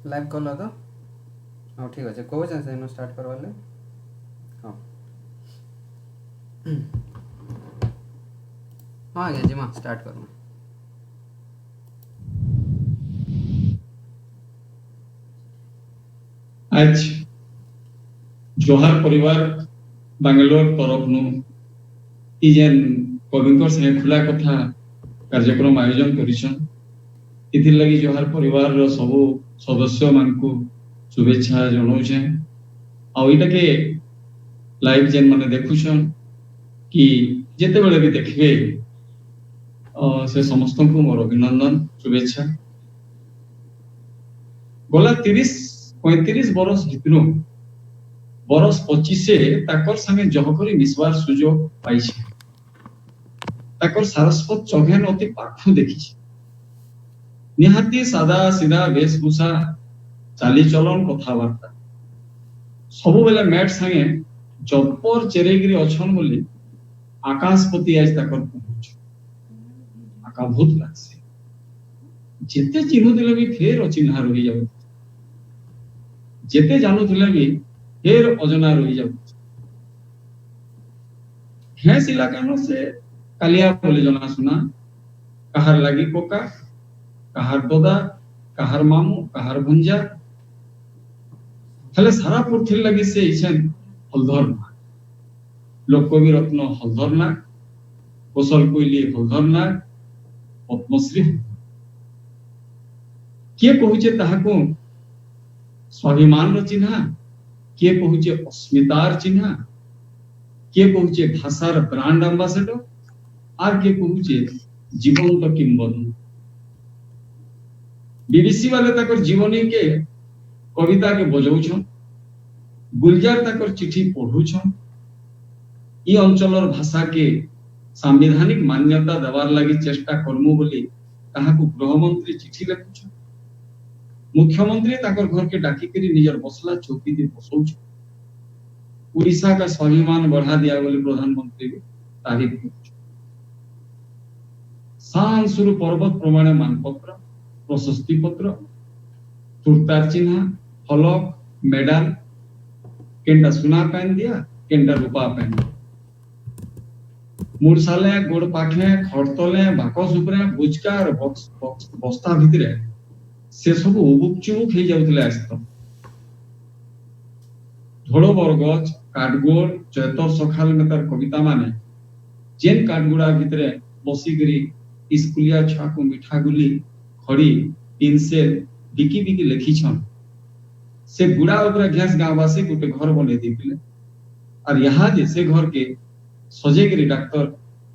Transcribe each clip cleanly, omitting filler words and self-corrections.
Live କଲ ତ? ହଉ ଠିକ୍ ଅଛି, କହୁଛେଁ ସେନୁ ଷ୍ଟାର୍ଟ କରବାର୍ ଲାଗି। ହଁ ହଁ ଆଜ୍ଞା ଯିମା ଷ୍ଟାର୍ଟ କର୍ମା। आज जोहार परिवार बांग्लोर तरफ नु जेन कविकर संगे खुला कथा कार्यक्रम आयोजन करिछन। इथिर लगी जोहार परिवार रो सबु सदस्य मानकु शुभेच्छा जनाउछे। आ इटा के लाइव जेन माने देखुछन कि जेते बेले भी देखबे से समस्त को मोर अभिनंदन शुभेच्छा। गला 30-35 बरस भितरु बरस 25 ताकर संगे जहकरी मिसवार सुजोग पाइछे। ताकर सारस्वत चौघेन अति पाखु देखिछे। निहाती सादा सीधा वेशभूषा चाली चलन कथावार्ता सबु बेले मैट संगे जपर चेरेगिरी अछन बोली आकाशपति आज ताकर पहुंच आकाभूत लागसे। जेते चिन्हु दिले भी फेर अचिन्हा रही जाउ, जेते जानु दिले भी फेर अजना रही जाउ। हेस इलाका नो से कालिया बोले जना सुना कहार लागी कोका, कहार दोदा, कहार मामू, कहार भंजा हेले सारा पुरथिल लगी से इछन हलधर ना लोककवि रत्न हलधर ना कौशल कोइली हलधर ना पद्मश्री किए कहूचे ताहाको स्वाभिमान रो चिन्हा, किए कहूचे अस्मितार चिन्हा, किए कहूचे भाषार ब्रांड एम्बेसडर आर किए कहूचे जीवंत किंवदंती। बीबीसी वाले ताकर जीवनी के कविता के बजाउछन, गुलजार ताकर चिठी पढ़ुछन। ई अंचलर भाषा के संवैधानिक मान्यता देवार लगी चेष्टा करमु बोली ताहाको गृहमंत्री चिठी लिखुछन। मुख्यमंत्री ताकर घर के डाकी करी निजर बसला चौकी दे बसौछ। उड़ीसा का स्वाभिमान बढ़ा दिया बोली प्रधानमंत्री के तारीफ करुछ। शान सुरु पर्वत प्रमाण मानपत्र, प्रशस्ति पत्र, तुर्तार चिन्हा, फलक, मेडल केंडा सुना पहन दिया, केंडा रूपा पहन दिया। मुरसाले गोड़ पाखे खड़तले बाकस उपरे बुचका और बस्ता भितरे से सब उबुक चुबुक हे जाउतले आस्त। धोलो बरगछ काटगोड़ चैतर सखाल में तार कविता माने जेन काटगुड़ा भितरे बसिकरी स्कूलिया छुआ को मिठा गुली खड़ी पेंसिल बिकी बिकी लिखी छन। से गुड़ा ऊपर घास गांववासी गोटे घर बने दिले और यहाँ जे से घर के सजेगिरी डॉक्टर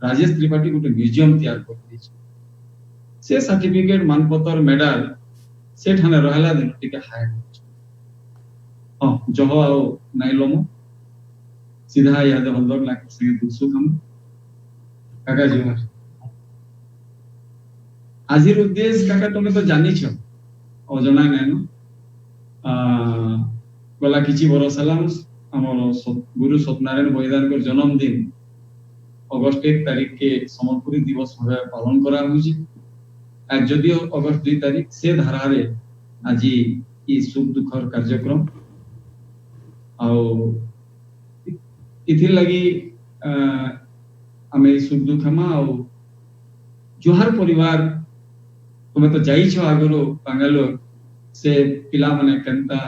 राजेश त्रिपाठी गोटे म्यूजियम तैयार कर दी। से सर्टिफिकेट मानपत्र मेडल से ठाने रहला दिन टिके हाय हां जहो आओ नाइ लमो सीधा याद हलदर लाख संगे दुसु हम काका जोहार। आजिर उद्देश्य काका तुमे तो जानी छ अजना नै न गला किछि बरस हलाम हमर गुरु सत्यनारायण बलिदान कर जन्मदिन अगस्त 1 तारीख के समर्पणी दिवस भावे पालन करा होछि। आज जदियो अगस्त 2 तारीख से धारारे आज ई सुख दुखर कार्यक्रम आउ इथिर लगी आमे सुख दुख मा आउ जोहार परिवार तुमे तो जाई छ आगरो बांगालोर से पिला माने केनता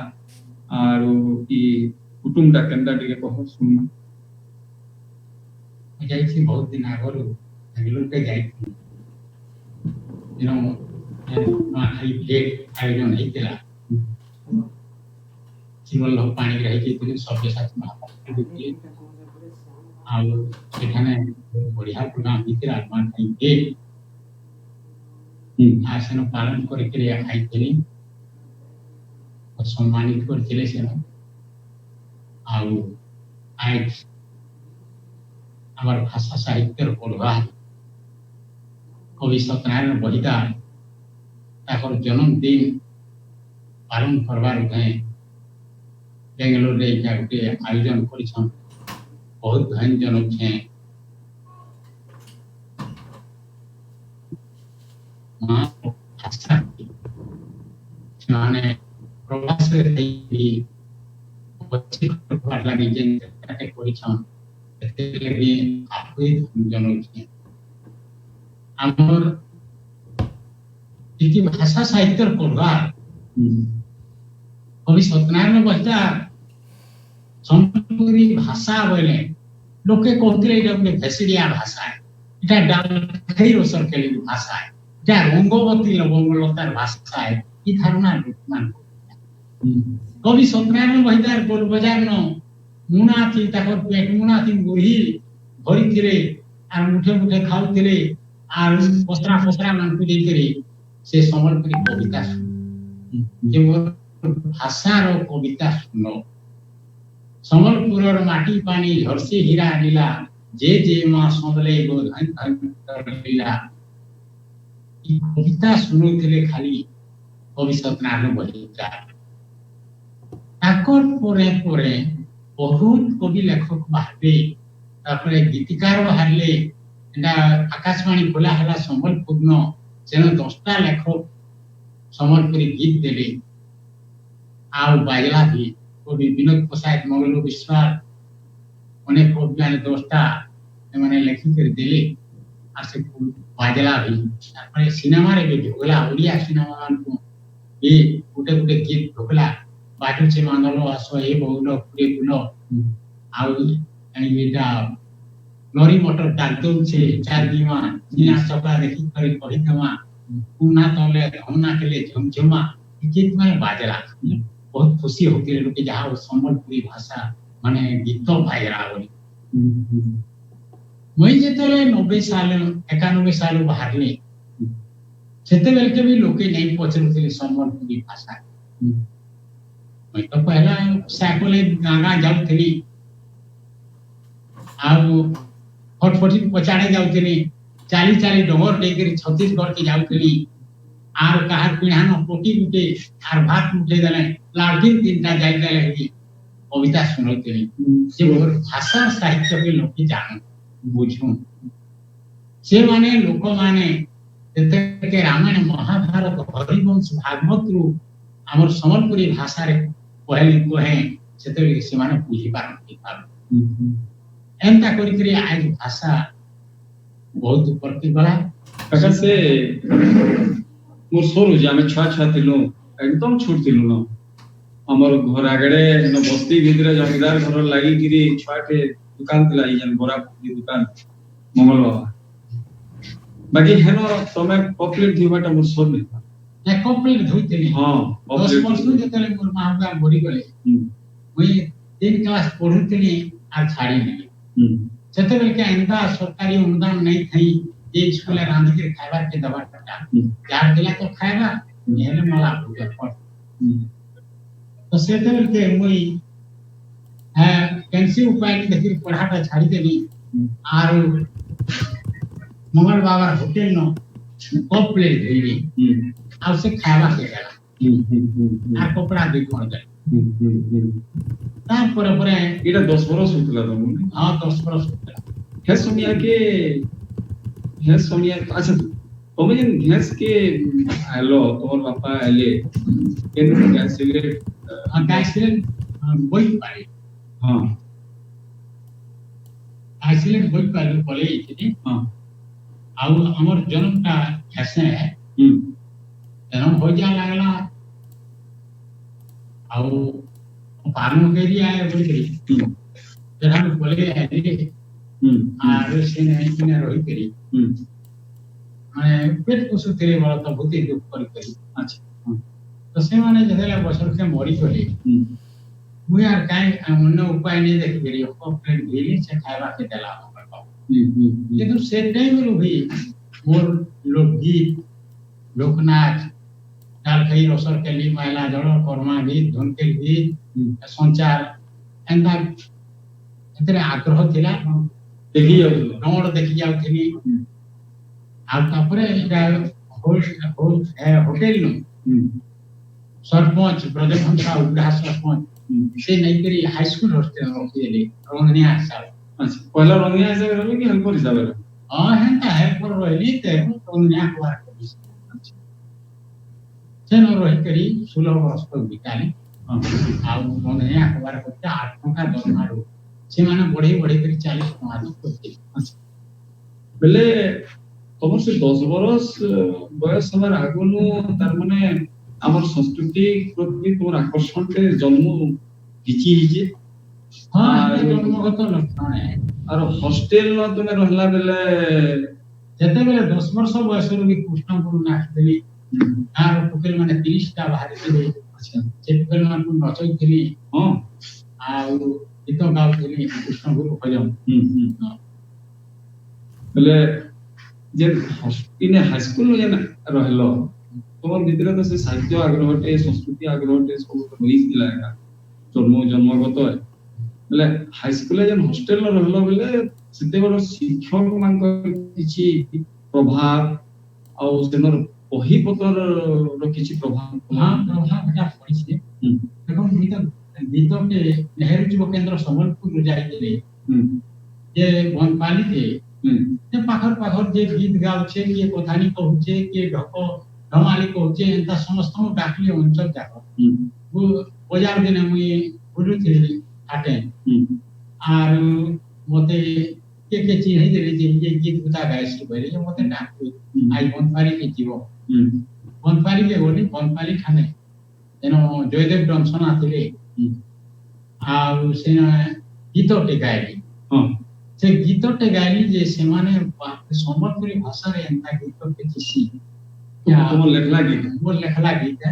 आरो ई कुटुंबटा केनता टिके कहो सुनना। जाइछि बहुत दिन आगरो बेंगलोर के जाइछि खाली प्लेट आयोजन होइतिला जीवन लोक पानी रही कि सबके साथ महापात्र आउ सेठाने बढ़िया प्रोग्राम होइतिला मान खाइते आसन पालन करके आइथिली और सम्मानित करथिले से आउ आज हमार भाषा साहित्य पढ़वा कवि सत्यनारायण बलिदान ताकर जन्मदिन पालन करवार बेंगलोर रे गोटे आयोजन करिछन बहुत धन्यजनक छे। भाषा माने प्रवास रे थई अच्छी करबार लागि जेन के परिछन एते भी आपे जनो छै हमर इति भाषा साहित्य करबार कवि सत्यनारायण बस्तर संपूरी भाषा बोले लोके कहते एटा गोटे भेसिडिया भाषा एटा डालखै रोसर केली भाषा एटा रंगवती लवंगलतार भाषा है ई धारणा लोकमान कवि सत्यनारायण बस्तर बोल बजावन मुना थी ताकर पेट मुना थी बुढ़ी भरी थिले आर मुठे मुठे खाउ थिले आर पसरा पसरा मन को देथिले से समलपुरी कविता जे भाषा रो कविता सुनो समलपुर माटी पानी झरसी हीरा नीला जे मां सोदले गो धन धन लीला ई कविता सुनुथिले खाली कवि सत्यनारायण बस्तर ताकर परे परे बहुत कवि लेखक बाहरे तापरे गीतिकार बाहरले एटा आकाशवाणी खोला हला संबलपुर न जेन 10टा लेखक संबलपुरी गीत देले आ बाजला भी कवि विनोद प्रसाद मंगल विश्वास अनेक कवि माने 10टा माने लेखि कर देले आ से बाजला भी तापरे सिनेमा रे भी ढोकला ओडिया सिनेमा मान को ए गुटे गुटे गीत ढोकला बाटू से मांगलो आसो ए बहुलो पुरे गुलो आउ एटा लॉरी मोटर डालतो छे चार दीवा जिना सपा देखि करे कहि दमा पुना तले हमना के लिए झमझमा गीत में बाजला बहुत खुशी होती है लोग जहाँ संबलपुरी भाषा माने गीत बाजरा बोली मैं जेतले 90 साल 91 साल बाहरले सेते बेल के भी लोके नहीं पछरुथिले संबलपुरी भाषा मैं तो पहला साइकिल गागा जाउथली आउ फटफटी पचाड़े जाउथली चाली चाली डोंगर लेकर छत्तीसगढ़ के जाउथली are Kahar पिढ़ान potty Gute are भात मुठे देले लालटिन तीनटा जाई देले कविता सुनौथली से ओर भाषा साहित्य के लोक जान बुझू से माने लोक माने जते के रामायण महाभारत हरिवंश भागवत रु हमर संबलपुरी भाषा रे कहली कहे सेते से माने बुझी पारन एंता करी करी आज भाषा बहुत ऊपर की गला अच्छा से मोर सोरु जे हमें छुआ छुआ थिलु एकदम छोट थिलु न हमर घर आगड़े न बस्ती भीतर जमीदार घर लागी गिरी छुआ के दुकान थिला ई जन बोरा की दुकान मंगल बाबा बाकी हेनो तमे पॉपुलर थीबाटा मोर सोर नै ना पॉपुलर धुइतली हां 10 वर्ष जेतले मोर माहगा बड़ी गले ओई 3 क्लास पढुतली आ छाड़ी नै सेते बेल के एंदा सरकारी अनुदान नहीं थई जे स्कूल रांध के खाइबा के दवा टका यार दिला तो खाइबा नेले मला पूजा पर तो सेते बेल के मुई है कैंसी उपाय के देखि पढ़ाटा छाड़ी देली आर मंगल बाबा होटल न कप प्लेट देली आ से खाइबा के गला आ कपड़ा दे कोन दे तार पर एटा 10 बरस होतला त हां 10 बरस होतला हे सोनिया अच्छा तमे जन गैस के हेलो तोर बापा आले केन गैस सिगरेट गैस सिलेंडर बोई पाई हां गैस सिलेंडर बोई पाई बोले इतनी हां आउ हमर जन्मटा कैसे है जन्म हो जा लागला आउ पानो केरी आए बोली जरा बोले है रे आर से नहीं किने रही करी माने पेट को सुतेरे वाला तो बहुत ही दुख करी अच्छा तो से माने जदेला बसर के मरी गले मु यार काई अन्य उपाय नहीं देख करी कंप्लेंट भेली से खाइबा के देला हमर बाप लेकिन से टाइम रो भी मोर लोकगीत लोकनाच डालखई रोसर के लिए महिला जड़ कर्मा गीत धुनके गीत संचार एंदा एतरे आग्रह थिला देखि नोड देखि जाउ थिनी आ तापरे एटा होटल नु सरपंच ब्रजभंसा उग्रा सरपंच से नहीं करी हाई स्कूल हॉस्टल रखी देले रंगनिया साहब अच्छा पहला रंगनिया हिसाब रहले कि हेल्पर हिसाब रहले हां हेंता हेल्पर रहली ते रंगनिया को ସେନ ରହିକରି 16 ବର୍ଷ ବିତାଲି ହଁ ଆଉ ମନେ ଆଖବାର କରତେ 8 ଟଙ୍କା ଦରମାରୁ ସେମାନେ ବଢେଇ ବଢେଇ କରି 40 ଟଙ୍କା କରିଥିଲେ ବେଲେ ତମର ସେ 10 ବରଷ ବୟସ ହବାର ଆଗରୁ ତାର ମାନେ ଆମର ସଂସ୍କୃତି ପ୍ରତି তোমার আকর্ষণতে জন্ম କିଛି ହେଇଛି ହଁ ଏତେ ଜନ୍ମଗତ ଲକ୍ଷଣ আর হস্টেল ন তুমি রহলা বেলে ଯେତେବେଳେ 10 ବର୍ଷ ବୟସରୁ ବି କୃଷ୍ଣପୁର ନାଚୁଥିଲି ଗାଁର ଟୁକେଲ ମାନେ 30ଟା ବାହାରିଥିଲେ আচ্ছা ସେ ଟୁକେଲ ମାନଙ୍କୁ ନଚଉଥିଲି ହଁ ଆଉ ଗୀତ ଗାଉଥିଲି କୃଷ୍ଣପୁର ଭଜନ ବେଲେ যে ইনে হাই স্কুল যেন রহল তোমার ভিতরে তো সে সাহিত্য আগ্রহটে সংস্কৃতি আগ্রহটে সব রইছিলা একা জন্মগত বেলে হাই স্কুলে যেন হোস্টেল রহল বেলে সেতে বড় শিক্ষক মান কিছু প্রভাব ଆଉ ସେନର ବହି ପତ୍ର ର କିଛି ପ୍ରଭାବ ହଁ ପ୍ରଭାବ এটা ପଡ଼ିଛି ଦେଖନ୍ତୁ ଗୀତଟେ ନେହେରୁ ଯୁବ କେନ୍ଦ୍ର ସମ୍ବଲପୁରରୁ ଯାଇଥିଲେ ଯେ ବନପାଲିରେ ସେ ପାଖର ଯେ ଗୀତ ଗାଉଛେ କିଏ କଥାନି କହୁଛେ କିଏ ଢମାଳି କହୁଛେ ଏନ୍ତା ସମସ୍ତଙ୍କୁ ଡାକିଲେ ଅଞ୍ଚଳ ଯାକ ବଜାର ଦିନେ ମୁଇଁ ବୁଲୁଥିଲି ହାଟେ ଆରୁ ମତେ କିଏ ଚିହ୍ନି ଦେଲେ ଯେ ଗୀତ ଗୁତା ଗାଇସି କହିଲେ ଯେ ମତେ ଡାକୁ ଆଇ ବନପାଲିକେ ଯିବ ବନପାଲିକେ ଗଲି ବନପାଲି ଖାନେ ତେଣୁ ଜୟଦେବ ଜନସନ ଆସିଲେ ଆଉ ସେ ଗୀତଟେ ଗାଇଲି ସେ ଗୀତଟେ ଗାଇଲି ଯେ ସେମାନେ ସମ୍ବଲପୁରୀ ଭାଷାରେ ଏନ୍ତା ଗୀତ କିଛି তোমার লেখলা গীত ମୋର ଲେଖଲା ଗୀତ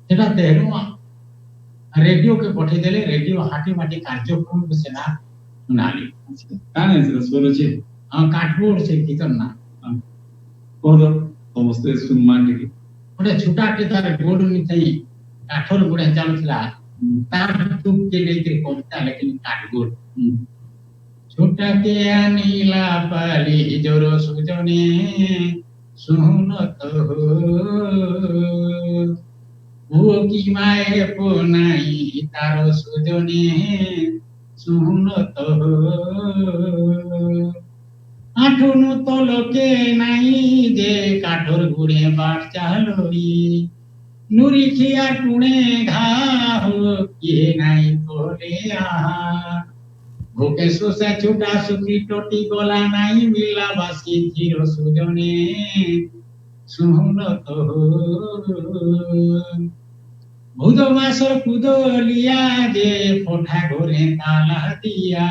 ସେଟା ତେହେରୁ ରେଡିଓକେ ପଠେଇଦେଲେ ରେଡିଓ ହାଟି ମାଟି କାର୍ଯ୍ୟକ୍ରମକୁ ସେଟା ଶୁଣାଲି କାଣ ହେଇଥିଲା ସ୍ୱର ଅଛି କାଠଗୋଡ଼ ସେ ଗୀତର ନା କହ ସମସ୍ତେ ଶୁଣମା ଟିକେ ଗୋଟେ ଛୋଟାଟେ ତାର ଗୋଡ଼ ନିଥାଇ କାଠର ଗୋଡ଼ ଚାଲୁଥିଲା ତାର ଟୁକେ ନେଇକିରି କବିତା ଲେଖିଲି କାଠଗୋଡ଼ ଛୋଟାକେ ଆନିଲା ପାଲି ଜୋର ସୁଜନେ ସୁନତ ପୁଅ କି ମାଏ ପୁନାଇ ତାର ସୁଜନେ ସୁନତ আঠুনু তলকে নাই যে কাঠর গুড়ে বাট চালই নুরি খিয়া টুনে ঘা কে নাই তোলে আহা ভোকে শোষে ছুটা শুকি টটি গলা নাই মিলা বাসি চির সুজনে সুনত ভুদ মাসর কুদলিয়া যে ফোঠা ঘরে তালা দিয়া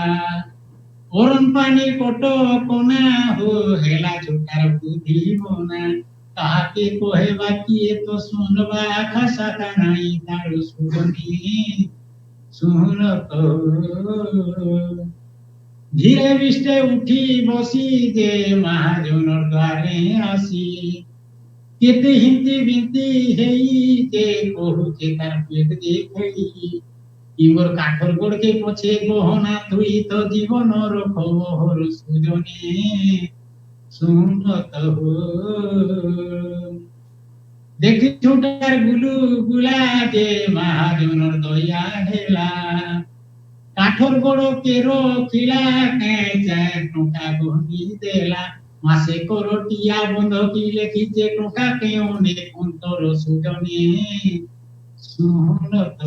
ওরন পানি কটো কোনা হো হেলা ছোটার বুদ্ধি মোনা তাহাকে কহেবা কিয়ে তো শুনবা খাসা কানাই তার সুজনি শুনত ধীরে বিষ্টে উঠি বসি যে মহাজনর দ্বারে আসি কেতে হিন্তি বিন্তি হেই যে কহুছে তার পেট দেখেই ইমর কাঠর গোড়কে পছে গহনা তুই তো জীবনর খবর সুজনে শুনত দেখি ছোটার গুলু গুলা যে মহাজনর দয়া ঢেলা কাঠর গোড় কেরো খিলা টোকা গহনি দেলা মাসে করটিয়া বন্ধকি লেখিছে টোকা কে অনেক অন্তর সুজনে শুনত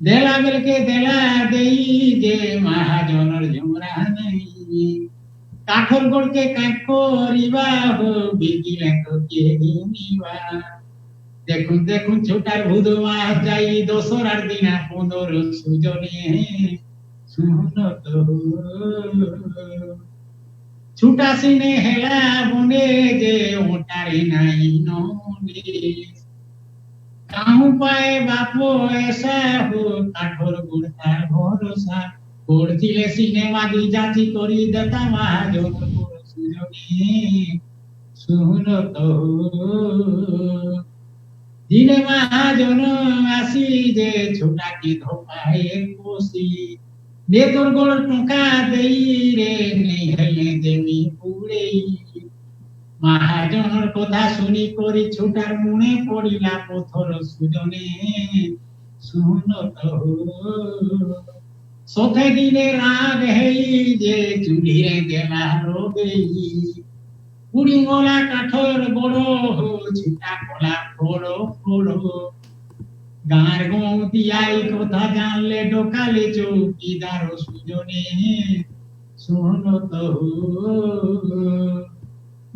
দেলা বেলকে দেলা দেই যে মহাজনর ঝুমরা নেই কাঠর গোড়কে কাট করিবা বিকিলে তো কে ঘিনিবা দেখুন দেখুন ছোটার ভুদ মাস যাই দোসরার দিনা 15 সুজনে শুনত ছুটা সিনে হেলা বনে যে ওটারে নাই ননে কাহু পায়ে বাপো এসা হো কাঠর গুড়তার ভরসা করছিলে সিনেমা দি যাচি করি দেতা মহাজন সুজনে শুনত দিনে মহাজন আসি যে ছোটাকে ধোপায়ে বসি দে তোর গোড় টঙ্কা দেই রে নেই হেলে দেবি পুড়েই মহাজনর কথা শুনি করি ছোটার মনে পড়িলা পথর সুজনে শুনত সথে দিনে রাগ হেই যে চুলিরে গেলা রোগেই উড়িঙ্গলা কাঠর বড় ছিটা কলা ফোড়ো ফোড়ো গাঁর গৌতিয়াই কথা জানলে ডোকালে চৌকিদার সুজনে শোনো তো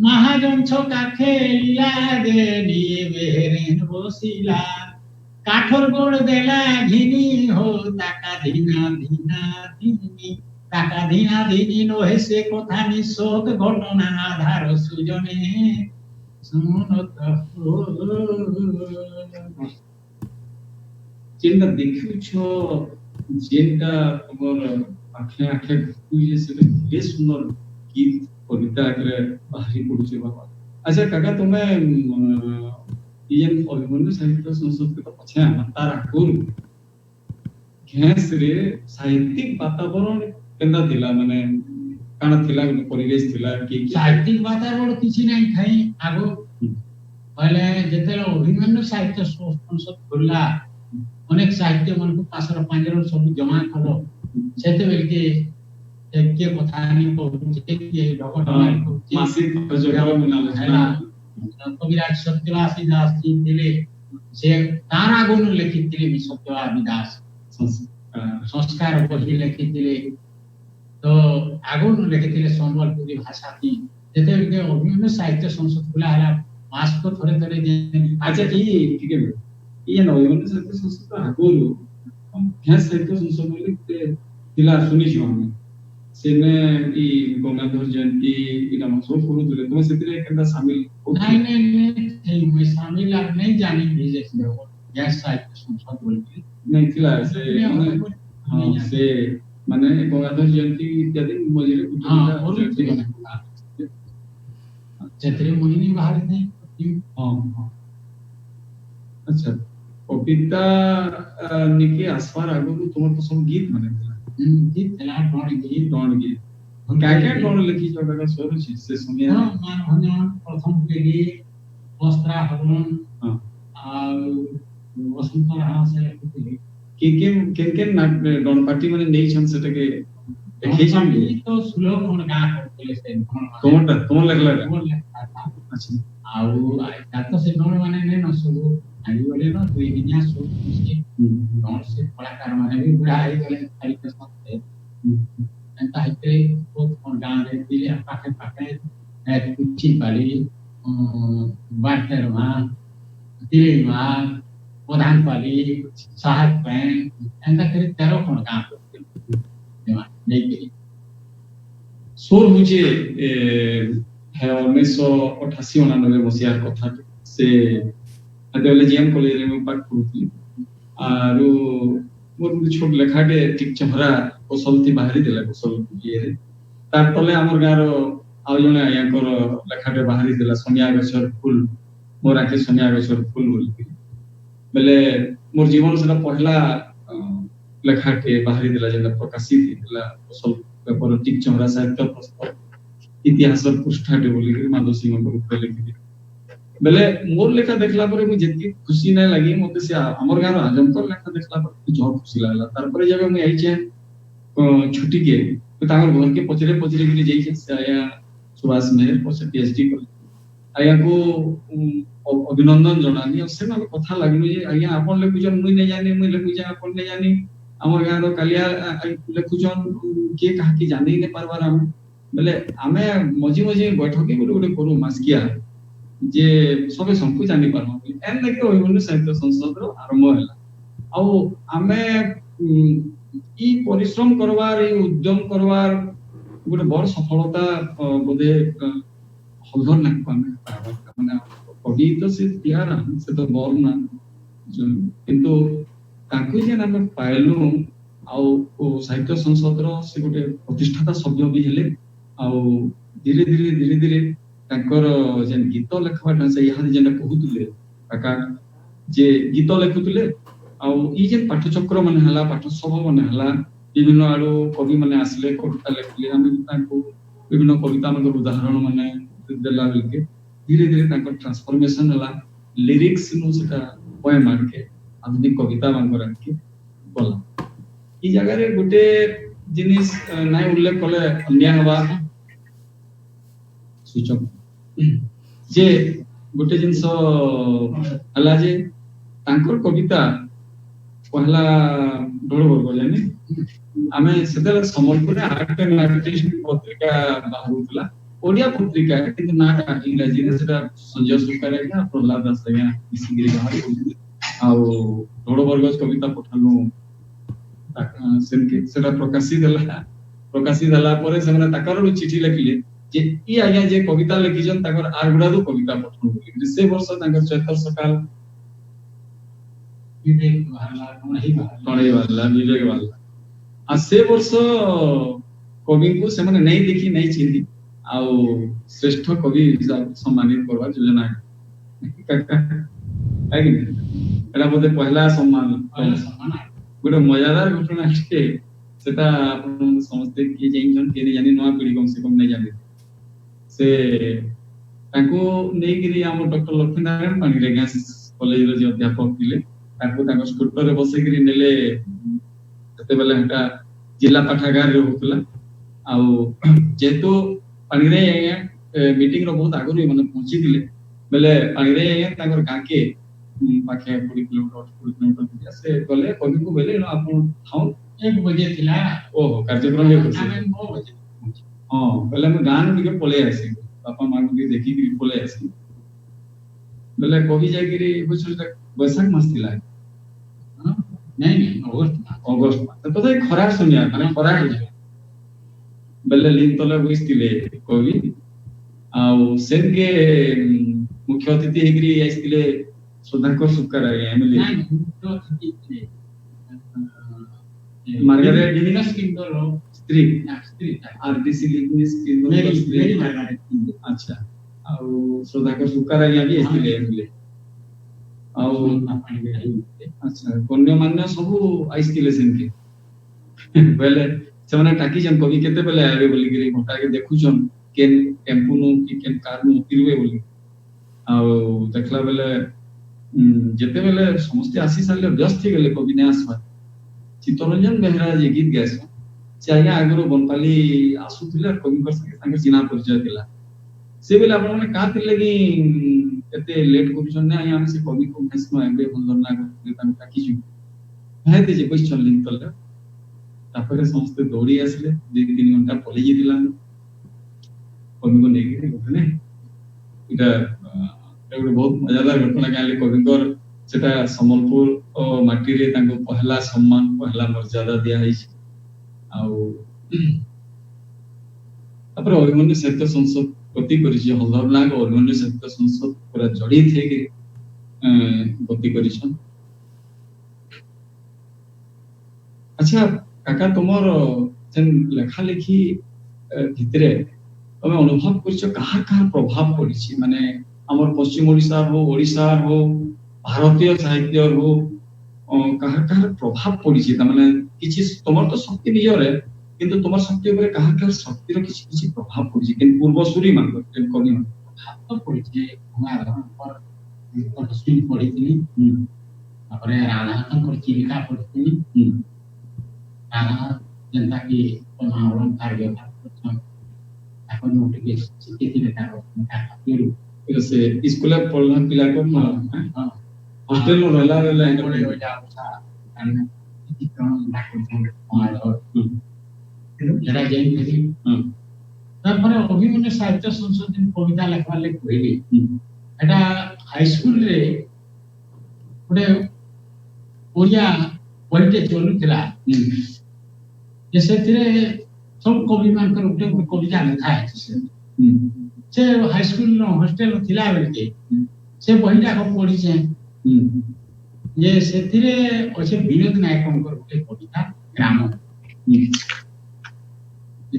মহাজন ছকা খেলিলা দে নিয়ে বেহেরেন বসিলা কাঠর গোড় দেলা ঘিনি হো টাকা ধিনা ধিনা ধিনি টাকা ধিনা ধিনি নহে সে কথা নিঃশোক ঘটনা আধার সুজনে শোনো তো যেটা দেখুছ যেটা তোমার আখে আখে ঘুরে সেটা খুবই সুন্দর গীত কবিতা আকারে বাহারি পড়ুছে বাবা। আচ্ছা কাকা তুমি ইয়েন অভিমন্যু সাহিত্য সংসদ কে তো পছে আমার তার আগুন ঘেঁস রে সাহিত্যিক বাতাবরণ কেন্দা থিলা মানে কানা থিলা পরিবেশ থিলা কি সাহিত্যিক বাতাবরণ কিছু নাই খাই আগো বলে যেতেବେଳେ অভিমন্যু সাহিত্য সংসদ খোলা অনেক সাহিত্য মনକୁ ପାଶର ପାଞ୍ଚର ସବୁ ଜମା କଲ ସେତେବେଳେ କିଏ କଥା ନି କହୁଛି କିଏ ଡଗଡମାରି କହୁଛି ମାସିକ ଯୋଗ ମିନାଲ ହେଲା କବିରାଜ ସତ୍ୟବାସୀ ଦାସ ଜି ଥିଲେ ସେ ତାର ଆଗୁରୁ ଲେଖିଥିଲେ ବି ସତ୍ୟବାସୀ ଦାସ ସଂସ୍କାର ବହି ଲେଖିଥିଲେ ତ ଆଗୁରୁ ଲେଖିଥିଲେ ସମ୍ବଲପୁରୀ ଭାଷା କି ଯେତେବେଳେ ଅଭିମନ୍ୟୁ ସାହିତ୍ୟ ସଂସଦ ଖୋଲା ହେଲା ମାସକୁ ଥରେ ଥରେ আচ্ছা ঠিক আছে ইয়ে অভিমন্যু সাহিত্য সংসদ আগুরু ঘেঁস সাহিত্য সংসদ বলে থিলা শুনিছো আমি সেনে ই গঙ্গাধর জয়ন্তী এটা সব করুଥିଲେ তুমি সেতিরে কেনটা শামিল नहीं नहीं नहीं मैं शामिल अब नहीं जानी भेजे गैस साहित्य संसद बोलते नहीं থিলা সে মানে হ্যাঁ সে মানে গঙ্গাধর জয়ন্তী ইত্যাদি মজিরে हाँ और चैत्री मोहिनी बाहर थे हाँ हाँ अच्छा कविता निके आसपार आगो तुम्हार तो सब गीत माने गीत थला डोण गीत क्या क्या डोण लिखी जो का सोरो छी से सुनिया हां मान भजन प्रथम पीढ़ी वस्त्रा हरण हां आ वसंत रहा से लिखी के नाट डोण पार्टी माने नहीं छन सेटा के देखै छन तो श्लोक कोन गा करले से तुम्हार लगला अच्छा आउ आ तो से डोण माने ने न सब आइ गले न दुई दिनिया सब से डोण से कलाकार माने भी बुढ़ा आइ गले खाली के साथ एंता हिते बहुत कोन गां रे दिले पाखे पाखे कुची पाली बाटरमा दिलेमा प्रधान पाली सहायक पैन एंता करे 13 कोन गां देवा नहीं सोर मुझे है 1988-89 मसीहार कथा से अदेले जीएम कॉलेज रे पाठ पढुथली आरो मोर छोट लेखाटे ठीक चहरा कौशलती बाहरी देला कौशल ये रे तार तले हमर गार आउ जने आयांकर लेखाटे बाहरी देला सोनिया गछर फूल मोर आके सोनिया गछर फूल बोलती बेले मोर जीवन से पहला लेखाटे बाहरी देला जेना प्रकाशित देला कौशल पेपर ठीक चहरा साहित्य पुस्तक इतिहास पृष्ठाटे बोली माधव सिंह को लिखि बेले मोर लेखा देखला परे मु जेति खुशी नै लागि मते से हमर गार आजमकर लेखा देखला पर जो खुशी लागला तार परे जब मैं आई छे छुट्टी के तो तांगर घर के पचरे पचरे के जाई छे से आया सुभाष मेहर पछे पीएचडी कर आया को अभिनंदन जणानी और से माने कथा लागलो जे आया आपन लेखुजन मुई नै जाने मुई लेखुजा आपन नै जानी हमर गार कालिया लेखुजन के कहा की जाने नै परबार हम बेले आमे मजी मजी बैठकी गुटे करू मासकिया जे सबे संकु जानि पारम एन देखो अभिमन्यु साहित्य संसद रो आरंभ होला आ आमे ई परिश्रम करवार ई उद्यम करवार गुटे बड़ सफलता बोधे हलधर ना पामे माने कवि तो से तियार से तो बड़ ना किंतु ताकु जे नाम पाइलु आ साहित्य संसद रो से गुटे प्रतिष्ठाता सभ्य भी हेले आ धीरे धीरे तांकर जेन गीत लेखवाटा से यहाँ जेन कहूतले काका जे गीत लेखुतले आ ई जेन पाठचक्र माने हला पाठसभा माने हला विभिन्न आरो कवि माने आसले कविता लेखले हम तांको विभिन्न कविता मन उदाहरण माने देला लेके धीरे धीरे तांकर ट्रांसफॉर्मेशन हला लिरिक्स नु सेटा पोएम आके आधुनिक कविता मानकर आके बोला ई जगह रे गुटे जिनिस नाय उल्लेख कले अन्य हवा सूचक जे गोटे जिनस हला जे तांकर कविता पहला ढोल वर्ग जाने आमे सेते संबलपुर आर्ट एंड आर्टिस्ट पत्रिका बाहरुतला ओडिया पत्रिका किंतु ना इंग्रजी रे सेटा संजय सुकार या प्रहलाद दास या इसिगिरी बाहर आ ढोल वर्ग कविता पठानु सेनके सेटा प्रकाशित हला परे सेमने ताकर चिठी लिखिले जे ई आज्ञा जे कविता लिखिजन ताकर आरगुडादु कविता पठन बोली से वर्ष ताकर चैतर सकाल विवेक वाला कणई वाला विवेक वाला आ से वर्ष कवि को सेमने नहीं देखी नहीं चिन्ही आ श्रेष्ठ कवि हिसाब सम्मानित करवा योजना है कि एटा बोधे पहला सम्मान गोटे मजादार घटना के सेटा आपण समझते कि जेन के जानि नवा पीढ़ी कम से कम नहीं जाने से ताको नहीं गिरी हम डॉक्टर लक्ष्मीनारायण पानी रे गैस कॉलेज रे जे अध्यापक थिले ताको ताको स्कूटर रे बसे गिरी नेले तते बेले हटा जिला पाठागार रे होतला आ जेतो पानी रे मीटिंग रो बहुत आगु माने पहुंची दिले बेले पानी रे ताकर गाके पाखे 40 किलोमीटर से गले कवि को बेले आपण थाउ 1 बजे थिला ओहो कार्यक्रम हे आमे 9 बजे हां बेले हम गान के पले आसी बापा मां के देखि के पले आसी बेले कवि जाय गिरी बुझल बैसाख मास थिला नहीं अगस्त तो पता है खराब सुनिया माने खराब बेले लिन तले बइस्तिले कवि आ सेन के मुख्य अतिथि हेगिरी आइस्तिले सुधाकर सुकार एमएलए मार्गारेट डिविनस किंडर स्त्री स्त्री आरडीसी लिग्निस किंडर मेरी मार्गारेट अच्छा आ सुधाकर सुकार या भी आइस्तिले एमएलए आ अच्छा कन्या मान्य सब आइस्तिले सेन के बेले सेमने टाकी जन कवि केते बेले आबे बोली गिरी घटा के देखु जन केन टेम्पो नु कि केन कार नु उतरिवे बोली आ देखला बेले जेते बेले समस्त आसी साले व्यस्त गेले कवि ने आसवा चित्तरंजन बेहरा जे गीत गायस से आया आगरो बनपाली आसुथिले कवि कर संगे चिन्हा परिचय दिला से बेले आपण माने का थिले कि एते लेट करिसन ने आया से कवि को मेसनो एबे बंदर ना के तान टाकी छु हेते जे क्वेश्चन लिंक तले तापरे समस्त दौड़ी आसले 2-3 घंटा पले जितिला कवि को नेगी घटने इटा एगो बहुत मजादार घटना गाले कविकर सेटा संबलपुर ओ माटी रे तांको पहला सम्मान पहला मर्यादा दिया है आ तापर अभिमन्यु साहित्य संसद गति करिछि हल्दरनाग अभिमन्यु साहित्य संसद पूरा जड़ित है कि गति करिछन अच्छा काका तुमर जन लेखा लेखी भितरे तमे अनुभव करछ कहार प्रभाव पड़िछि माने हमर पश्चिम ओडिसा हो भारतीय साहित्य हो कहार प्रभाव पड़िछि त माने किछि तुमर तो शक्ति नियर है किंतु तुमर शक्ति ऊपर कहार शक्ति रो किछि प्रभाव पड़िछि किन पूर्वसूरी मान कवि मान प्रभाव तो पड़िछि हमारा पर स्किल पढ़िथिनी तापरे राधाकांत को चिलिका पढ़िथिनी राधा जनता की समावरण कार्य था अपन नोटिस चिकित्सा लेता का से स्कूल पढ़ना पिला को हां हॉस्टल में रहला बड़े हो जा अन्य चित्रण डाक्टर और जरा जैन थी तापर अभिमन्यु साहित्य संसद दिन कविता लेखवा ले कहली एटा हाई स्कूल रे ओडे ओरिया पॉइंट चलु थिला जैसे तेरे सब कवि मान कर उठे कविता लिखा है से हाई स्कूल नो हॉस्टल थिला बेल के से बहिटा को पढ़ी छे ये से तेरे अच्छे विनोद नायक कर उठे कविता ग्राम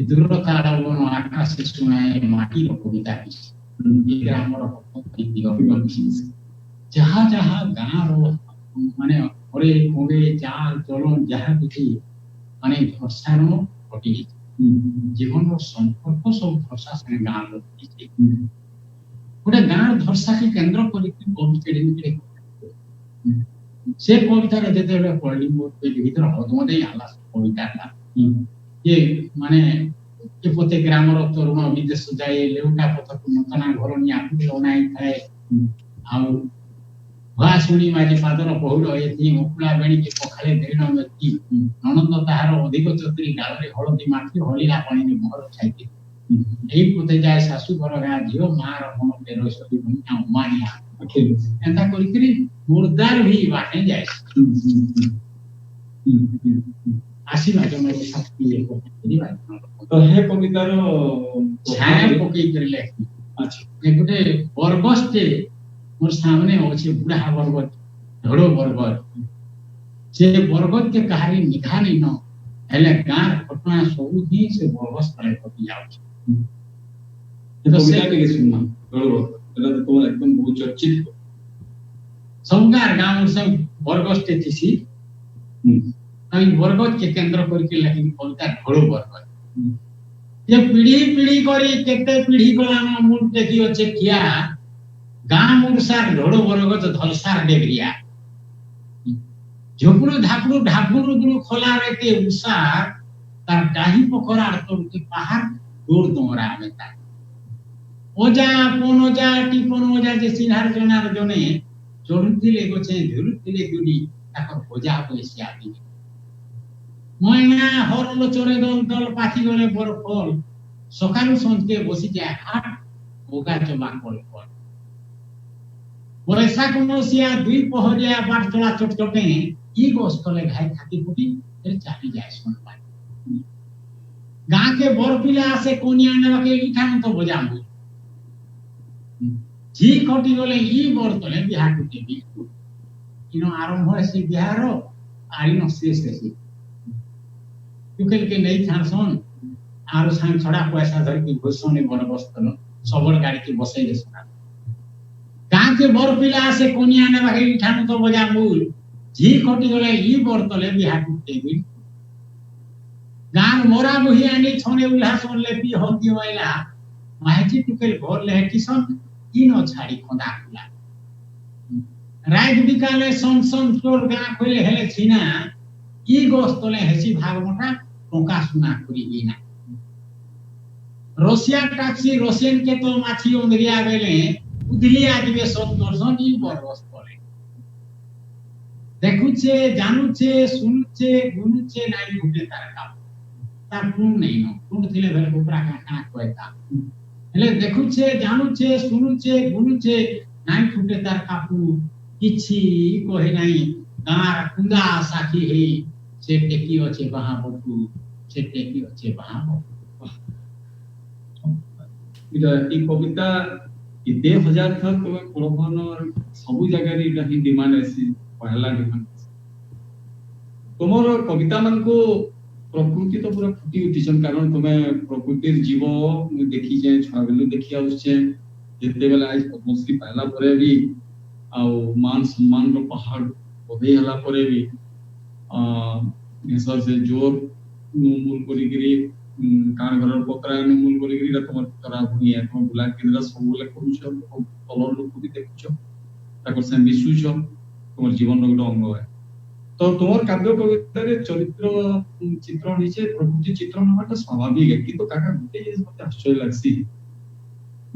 दूरता वन आकाश से सुनाए माटी रो कविता ये ग्राम रो कविता जहां जहां गाना रो माने ओरे कोवे चाल चलन जहां किछि माने भाषारो घटी जीवन रो संपर्क सब भाषा संगे गान रो किछि गोटे गान भाषा के केंद्र करी कवि केडी से कविता रे देते रे पढ़ली मोर पे भीतर हदमदे आला कविता ये माने ଏପଟେ ଗ୍ରାମର ତରୁଣ ବିଦେଶ ଯାଇ ଲେଉଟା ପଥକୁ ନୂତନା ଘରଣୀ ଆଖି ଅନାଇ ଥାଏ ଆଉ ଭୁଆ ଶୁଣି ମାଝି ପାଦର ପହୁଡ଼ ଏଥି ମୁକୁଳା ବେଣିକି ପଖାଳେ ଦେଢ଼ ବ୍ୟକ୍ତି ନଣନ୍ଦ ତାହାର ଅଧିକ ଚତୁରୀ ଡାଳରେ ହଳଦୀ ମାଠି ହଳିଲା ପାଣିରେ ମୁହଁର ଛାଇକି ଏଇ ପଥେ ଯାଏ ଶାଶୁ ଘର ଗାଁ ଝିଅ ମାର ମନ ବେରସତି ଭୂମିକା ଉମାଣିଆ ଏନ୍ତା କରିକିରି ମୁର୍ଦାର ବି ବାଟେ ଯାଏ ଆସିବା ଜଣର ଶକ୍ତି तो हे कवितार छाया पकई कर लेखी अच्छा ए गुटे बरगस्टे मोर सामने अछि बुढ़ा बरगद धड़ो बरगद से बरगद के कहानी निखा नहीं न हेले गार घटना सब ही से बरगस तले पति जाउ तो कविता के सुनना धड़ो एला तो तुम एकदम बहुत चर्चित संगार गांव सब बरगस्टे थिसी आई बरगद के केंद्र करके लेकिन कविता धड़ो बरगद ये पीढ़ी पीढ़ी करी केते पीढ़ी गलान मूल देखि अछि किया गां मुरसार ढोड़ो बरगत धलसार डेगरिया झोपड़ो धापड़ो ढाबुरु गुरु खोला रेते उसार तार डाही पोखरा तो के पहाड़ दूर दोरा मेता ओजा पोन ओजा टिपन ओजा जे सिनहार जनार जने चढ़ुतिले गछे धुरुतिले दुडी ताकर ओजा पैसे आदि मयना हरल चोरे दल दल पाखी गले बर फल सकालु संजके बसी जाय हाट ओगा चबा कल पर बरसा कोनसिया दुई पहरिया बाट चला चटचटे ई गोस्तले घाय खाती पुटी फिर चाली जाय सोनबा गां के बर पिला से कोनिया ने के इठान तो बजामु जी कटी गले ई बर तले बिहा कुटी भी इनो आरंभ है से बिहारो आइनो शेष है टुकेल के नहीं थानसन आरो सांग छड़ा पैसा धर के घोषणे बड़ बस्तल सबड़ गाड़ी के बसै दे सना गां के बर पिला से कोनिया ने भाई ठान तो बजा मूल जी कटी गले ई बर तले बिहा कुटे भी गां मोरा बही आनी छने उल्हासन लेपी होती होइला माहिती टुकेल घर लेटिसन ई न छाड़ी खोदा खुला राज बिकाले सन सन चोर गां खोले हेले छिना ई गोस्तले हेसी भागमटा टोका सुना करी बिना रशिया टैक्सी रशियन के तो माछी उंदरिया गेले उदली आदिबे सब दर्शन ई बरगस पड़े देखुछे जानुछे सुनुछे गुनुछे नाइ उठे तार काम तार कोन नहीं न कोन थिले भेल उपरा काना कहता हेले देखुछे जानुछे सुनुछे गुनुछे नाइ फुटे तार कापू किछि कहे नाही गार कुंदा साखी हे से टेकी अछि बहा बटू से टेकी अछि बहा इटा ई कविता ई 2000 थक तमे पढबन सब जगह रे इटा ही डिमांड अछि पहला डिमांड तमरो कविता मन को प्रकृति तो पूरा फुटी उठिसन कारण तमे प्रकृतिर जीव देखि जे छाबेलु देखि आउछे जेते बेला आज पद्मश्री पहला परे भी आ मान सम्मान रो पहाड़ ओदे हला परे भी निसर से जोर मूल करिगिरी कान घरर पकरा मूल करिगिरी तमर तरा भूमि है तुम बुला केंद्र सब बोले करूछ तलर लोक भी देखुछ ताकर से मिसुछ तमर जीवन रो अंग है तो तमर काव्य कविता रे चरित्र चित्रण हिचे प्रकृति चित्रण होटा स्वाभाविक है किंतु काका गुटे जे मते आश्चर्य लागसी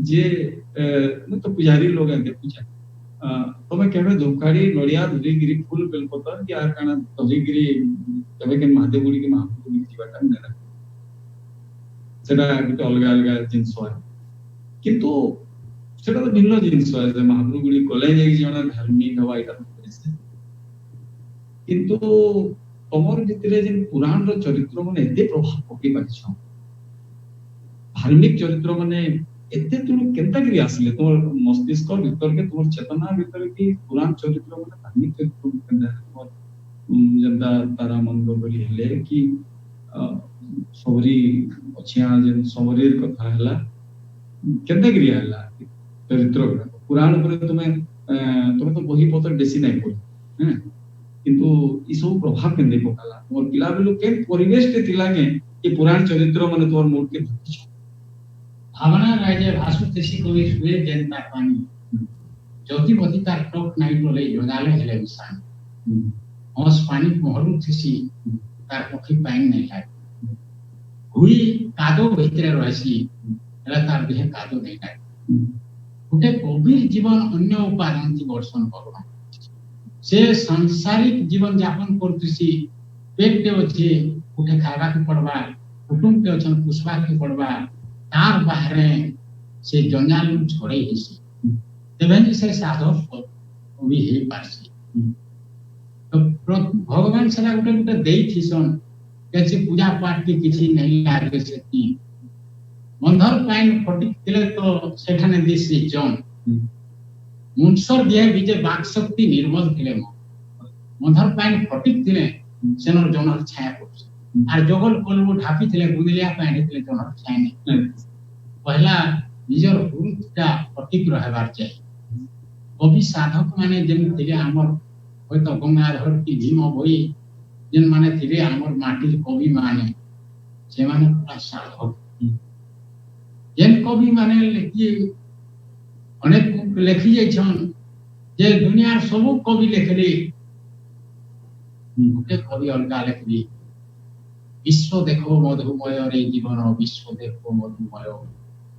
जे न तो पुजारी लोग है देखुछ तमे केबे धुपकाड़ी नडिया धुरीगिरी फूल बेलपतर कि आर काना धुरीगिरी तबे के महादेवगुड़ी के महापुरी जीवाटा नेला सेटा गुटे अलग अलग जिंस है किंतु सेटा तो भिन्न जिंस है जे महापुरी गले जे जणा धार्मिक हवा इटा परिसे किंतु तमर भितरे जे पुराण रो चरित्र माने एते प्रभाव पकि पाछ धार्मिक चरित्र माने एते तुम केनता करी आसले तोर मस्तिष्क भीतर के तोर चेतना भीतर की पुराण चरित्र माने धार्मिक चरित्र केनता तोर जनता तारा मंगल बली हेले कि सबरी अछिया जे सबरीर कथा हला केनता करी हला चरित्र पुराण पर तुमे तो बही पत्र बेसी नै पढ हैं किंतु ई सब प्रभाव केनदे पकाला तोर पिला बेलु के परिवेश के तिला के ई पुराण चरित्र माने तोर मूड के धरती भावना राजे भासुतेसी कोई सुए जनता पानी ज्योति बती तार टॉप नाइट रोले योगाले हेले उसान हंस पानी मोहरू थिसी तार पखी पाइन नहीं लाग भूई कादो भितरे रहसी एला तार देह कादो नहीं लागे गोटे कविर जीवन अन्य उपादान की वर्षन भगवान से सांसारिक जीवन यापन करतुसी पेटे अच्छे गोटे खावा के पड़वा कुटुंब के अछन पुष्पा के पड़वा तार बाहरे से जंजालु छोड़े हिसी तेबेन से साधक कवि हे पारसी तो भगवान सेला गोटे गोटे देई थिसन कैसे पूजा पाठ की किसी नहीं लागे सेती मंधर पाइन फटी तिले तो सेठाने दिसी जन मुनसर दिए बीजे बाक शक्ति निर्मल थिले मंधर पाइन फटी तिले सेनर जनर छाया पड़छ आर जगल कोलबो ढापी थिले गुदलिया पाइन थिले जनर छाया नहीं पहला निजर हुरुटा फटिक रहबार चाहिए कवि साधक माने जेन थिले हमर होय तो गंगाधर की भीम भई जेन माने थिले हमर माटी कवि माने से माने पूरा साधक जेन कवि माने लिखी अनेक लिखी जाइछन जे दुनिया सब कवि लिखली गोटे कवि अलगा लिखली विश्व देखो मधुमय रे जीवन विश्व देखो मधुमय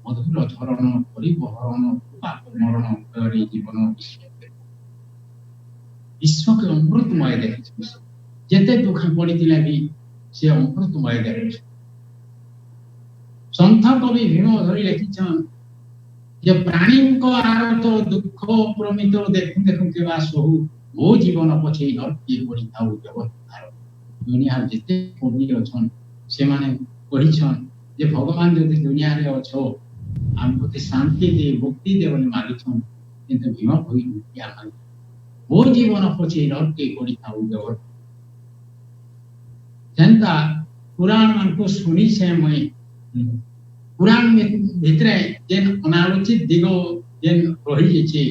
मधुर झरण परिबहरण पाप मरण रे जीवन विश्व विश्व के अमृतमय देखि जेते दुख पड़ितिला भी से अमृतमय देखि संत कवि भीम धरी लिखिछन जे प्राणी को आरत दुख प्रमित देखु देखु के बासहु मो जीवन पछे नरती पड़ी थाउ जगत दुनिया जेते कवि अछन से माने कहिछन जे भगवान जदि दुनिया रे अछो हमको ते शांति दे मुक्ति दे बोली मागिछन किंतु भीम भई मुक्ति आमान मो जीवन पछे नरती पड़ी थाउ जगत जनता पुराण मन को सुनी से मैं पुराण में भितरे जेन अनालोचित दिगो जेन रही जेचे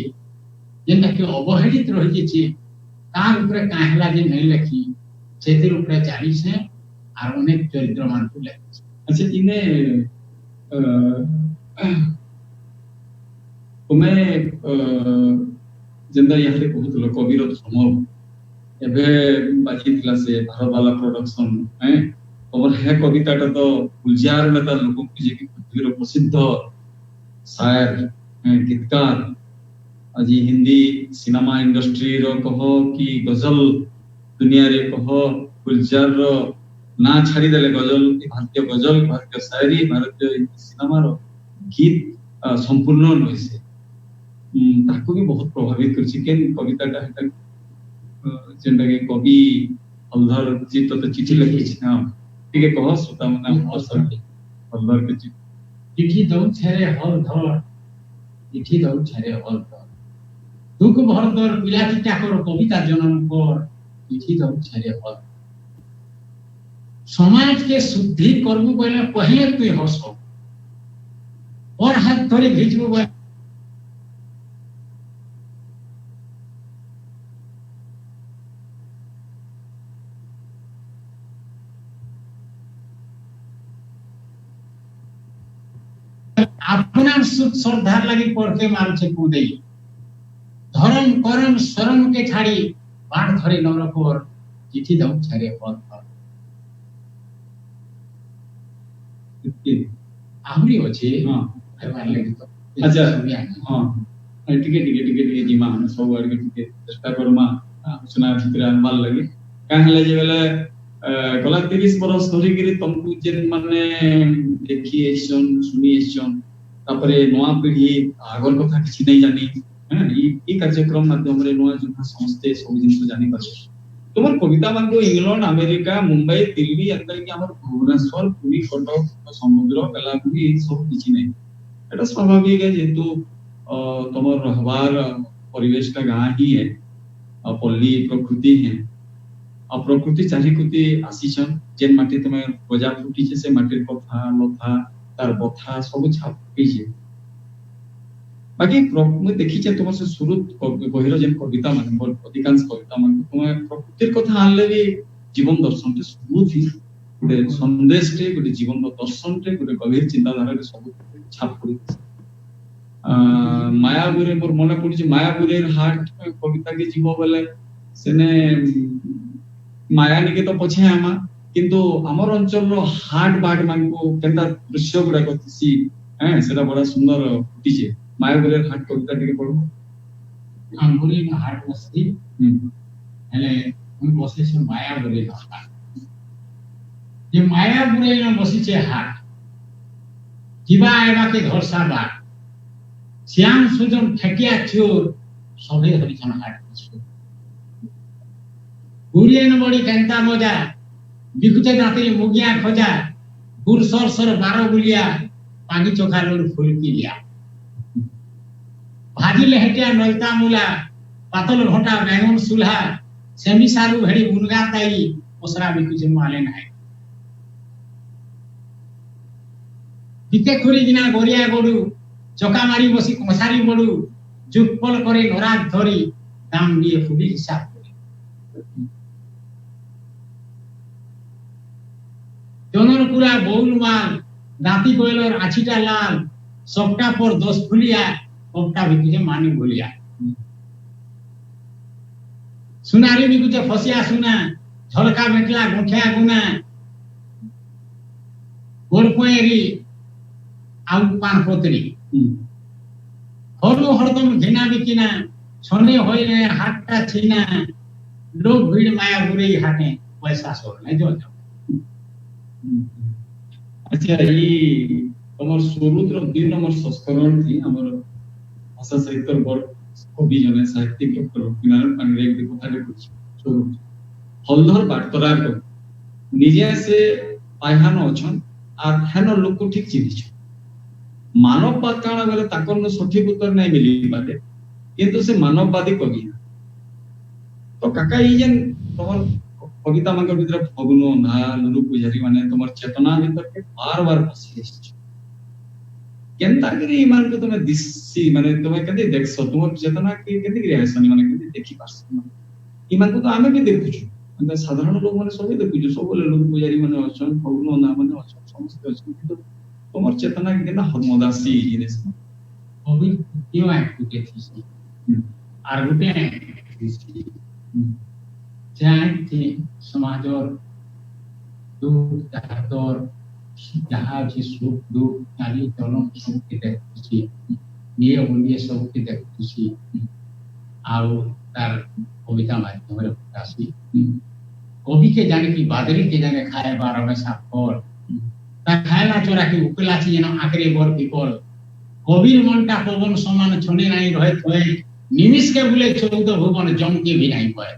जेन के अवहेलित रही जेचे तार ऊपर काहला जे नहीं लिखी सेतिर ऊपर 40 है और अनेक चरित्र मान को लिखी अच्छा इने तुम्हें जेंदा यहाँ बहुत लोग कविर धर्म एबे बाजी थिला से भारत वाला प्रोडक्शन है और है कविता तो गुलजार में लोगों की जे कविर प्रसिद्ध शायर गीतकार आज हिंदी सिनेमा इंडस्ट्री रो कहो कि गजल दुनिया रे कहो गुलजार रो ना छाड़ी देले गजल भारतीय गजल भारतीय शायरी भारतीय सिनेमा रो गीत संपूर्ण नइसे ताको भी बहुत प्रभावित करछि केन कविताटा हेता जेंदा के कवि हलधर जी तो चिट्ठी लिखि छी ना ठीक है कहो सुता मना हलधर के चिट्ठी दउ छरे हलधर चिट्ठी दउ छरे हलधर दुख भरदर बिलाती टाकर कविता जन्म कर चिट्ठी दउ छरे हल समाज के शुद्धि करबू बोले पहिले तू हसो और हाथ धरे घिचबू अपना सुख श्रद्धार लगी पढ़ते मार छे कूदे धर्म कर्म शर्म के छाड़ी बाट धरे नरक और चिट्ठी दउ छरे पद आहुरी अछि हां हेबार लगी तो अच्छा हां टिके जीमा हम सब वर्ग के चेष्टा करमा सुना भीतर अनबाल लगे काहे जे बेले गला 30 बरस धरि गिरी तुमको जेन माने देखि एसन सुनी एसन तापरे नवा पीढ़ी आगर कथा किछि नै जानी है ई कार्यक्रम माध्यम रे नवा जुना समस्ते सब जिंस जानि पाछे तुमर कविता मान को इंग्लैंड अमेरिका मुंबई दिल्ली अंदर के हमर भुवनेश्वर पुरी कटक समुद्र बेलापुरी सब किछि नै एटा स्वाभाविक है जेतु तुमर रहबार परिवेश का गां ही है पल्ली प्रकृति है आ प्रकृति चारिकुति आसीछन जेन माटी तमे गजा फुटी छे से माटीर कथा लथा तार बथा सब छापी छे बाकी मैं देखि छे तुम से शुरू बहिर जेन कविता मान मोर अधिकांश कविता मान तुम प्रकृतिर कथा आनले भी जीवन दर्शन ते बहुत ही गोटे संदेश टे गोटे जीवन दर्शन टे गोटे गभीर चिंताधारा रे सब छाप पड़ी मायापुरे मोर मने पड़ी मायापुरे हाट कविता के जीव बोले सेने माया निके तो पछे आमा किंतु हमर अंचल रो हाट बाट मान को केंता दृश्य गुडा कथिसी हैं सेटा बड़ा सुंदर फुटिचे मायापुर हाट कविता टिके पढो अंगुली न हाट बस्ती हेले हम बसे से मायापुरी हाट जे मायापुरी न बसी छे हाट जीवा आएबा के घर साबा श्याम सुजन ठकिया चोर सभे हरिजन हाट बसो गुरिये न बड़ी केंता मजा बिकुते दाती मुगिया खोजा गुर सर सर 12 गुलिया पानी चोखा लोड फुल की लिया भाजी लेहटिया नलता मूला पातल घोटा बैंगन सुलहा सेमी सारू भेड़ी मुर्गा ताई ओसरा बिकुचे माले नाही बिके खुरी जिना गोरिया गोडू चोका मारी बसी मसारी बडू जुगपल करे नराज धरी दाम दिए फुली हिसाब करे जनरपुरा बौल माल दाती कोयलर आछीटा लाल सबटा पर 10 फुलिया सबटा बिकुचे मानी बोलिया सुनारी बिकुचे फसिया सुना झलका मेटला गोठिया गुना गोरपोएरी आउ पान पोतरी हरु हरदम घिना बिकिना छने होइने हाटटा छिना लोग भीड़ माया बुरे हाटे पैसा सोर नै जो अच्छा ई तमर सुरुद्र 2 नंबर संस्करण थी हमर भाषा साहित्य बड़ कवि जने साहित्यिक डॉक्टर किनारन पांडे एक कथाटे कुछ स्वरूप हलधर बाटतरार को निजे से पायहान अछन आ हेन लोक ठीक चिन्हिछ मानववाद काना बेले ताकन सठिक उत्तर नै मिली पाते किंतु से मानववादी कवि तो काका ई जन तमर कविता मानक भीतर फगुनो ना लुलु पुजारी माने तमर चेतना भीतर के बार-बार पसी आछि केनता करी ईमान को तमे दिससी माने तमे कदे देखसो तुमर चेतना के कदे करी आसनी माने कदे देखि पारस ईमान को तो आमे भी देखुछु अंत साधारण लोग माने सब देखुछु सब लुलु पुजारी माने अछन फगुनो ना माने अछन समस्त अछन किंतु तमर चेतना के ना हरमदासी जिनिस कवि क्यों एक्टिविटी थी आर गुटे जानते समाजर दुख दातर जहाँ भी सुख दुख नाली तलम सब के देखुची ये उन्हें सब के देखुची आउ तार कविता माध्यम रे प्रकाशी कवि के जाने की बादरी के जाने खाए बार हमेशा फल ता खाएला चोरा के उकला छी जेना आकरे बर पिपल कविर मनटा पवन समान छने नहीं रहे थोए निमिष के बोले 14 भुवन जम के भी नहीं पाए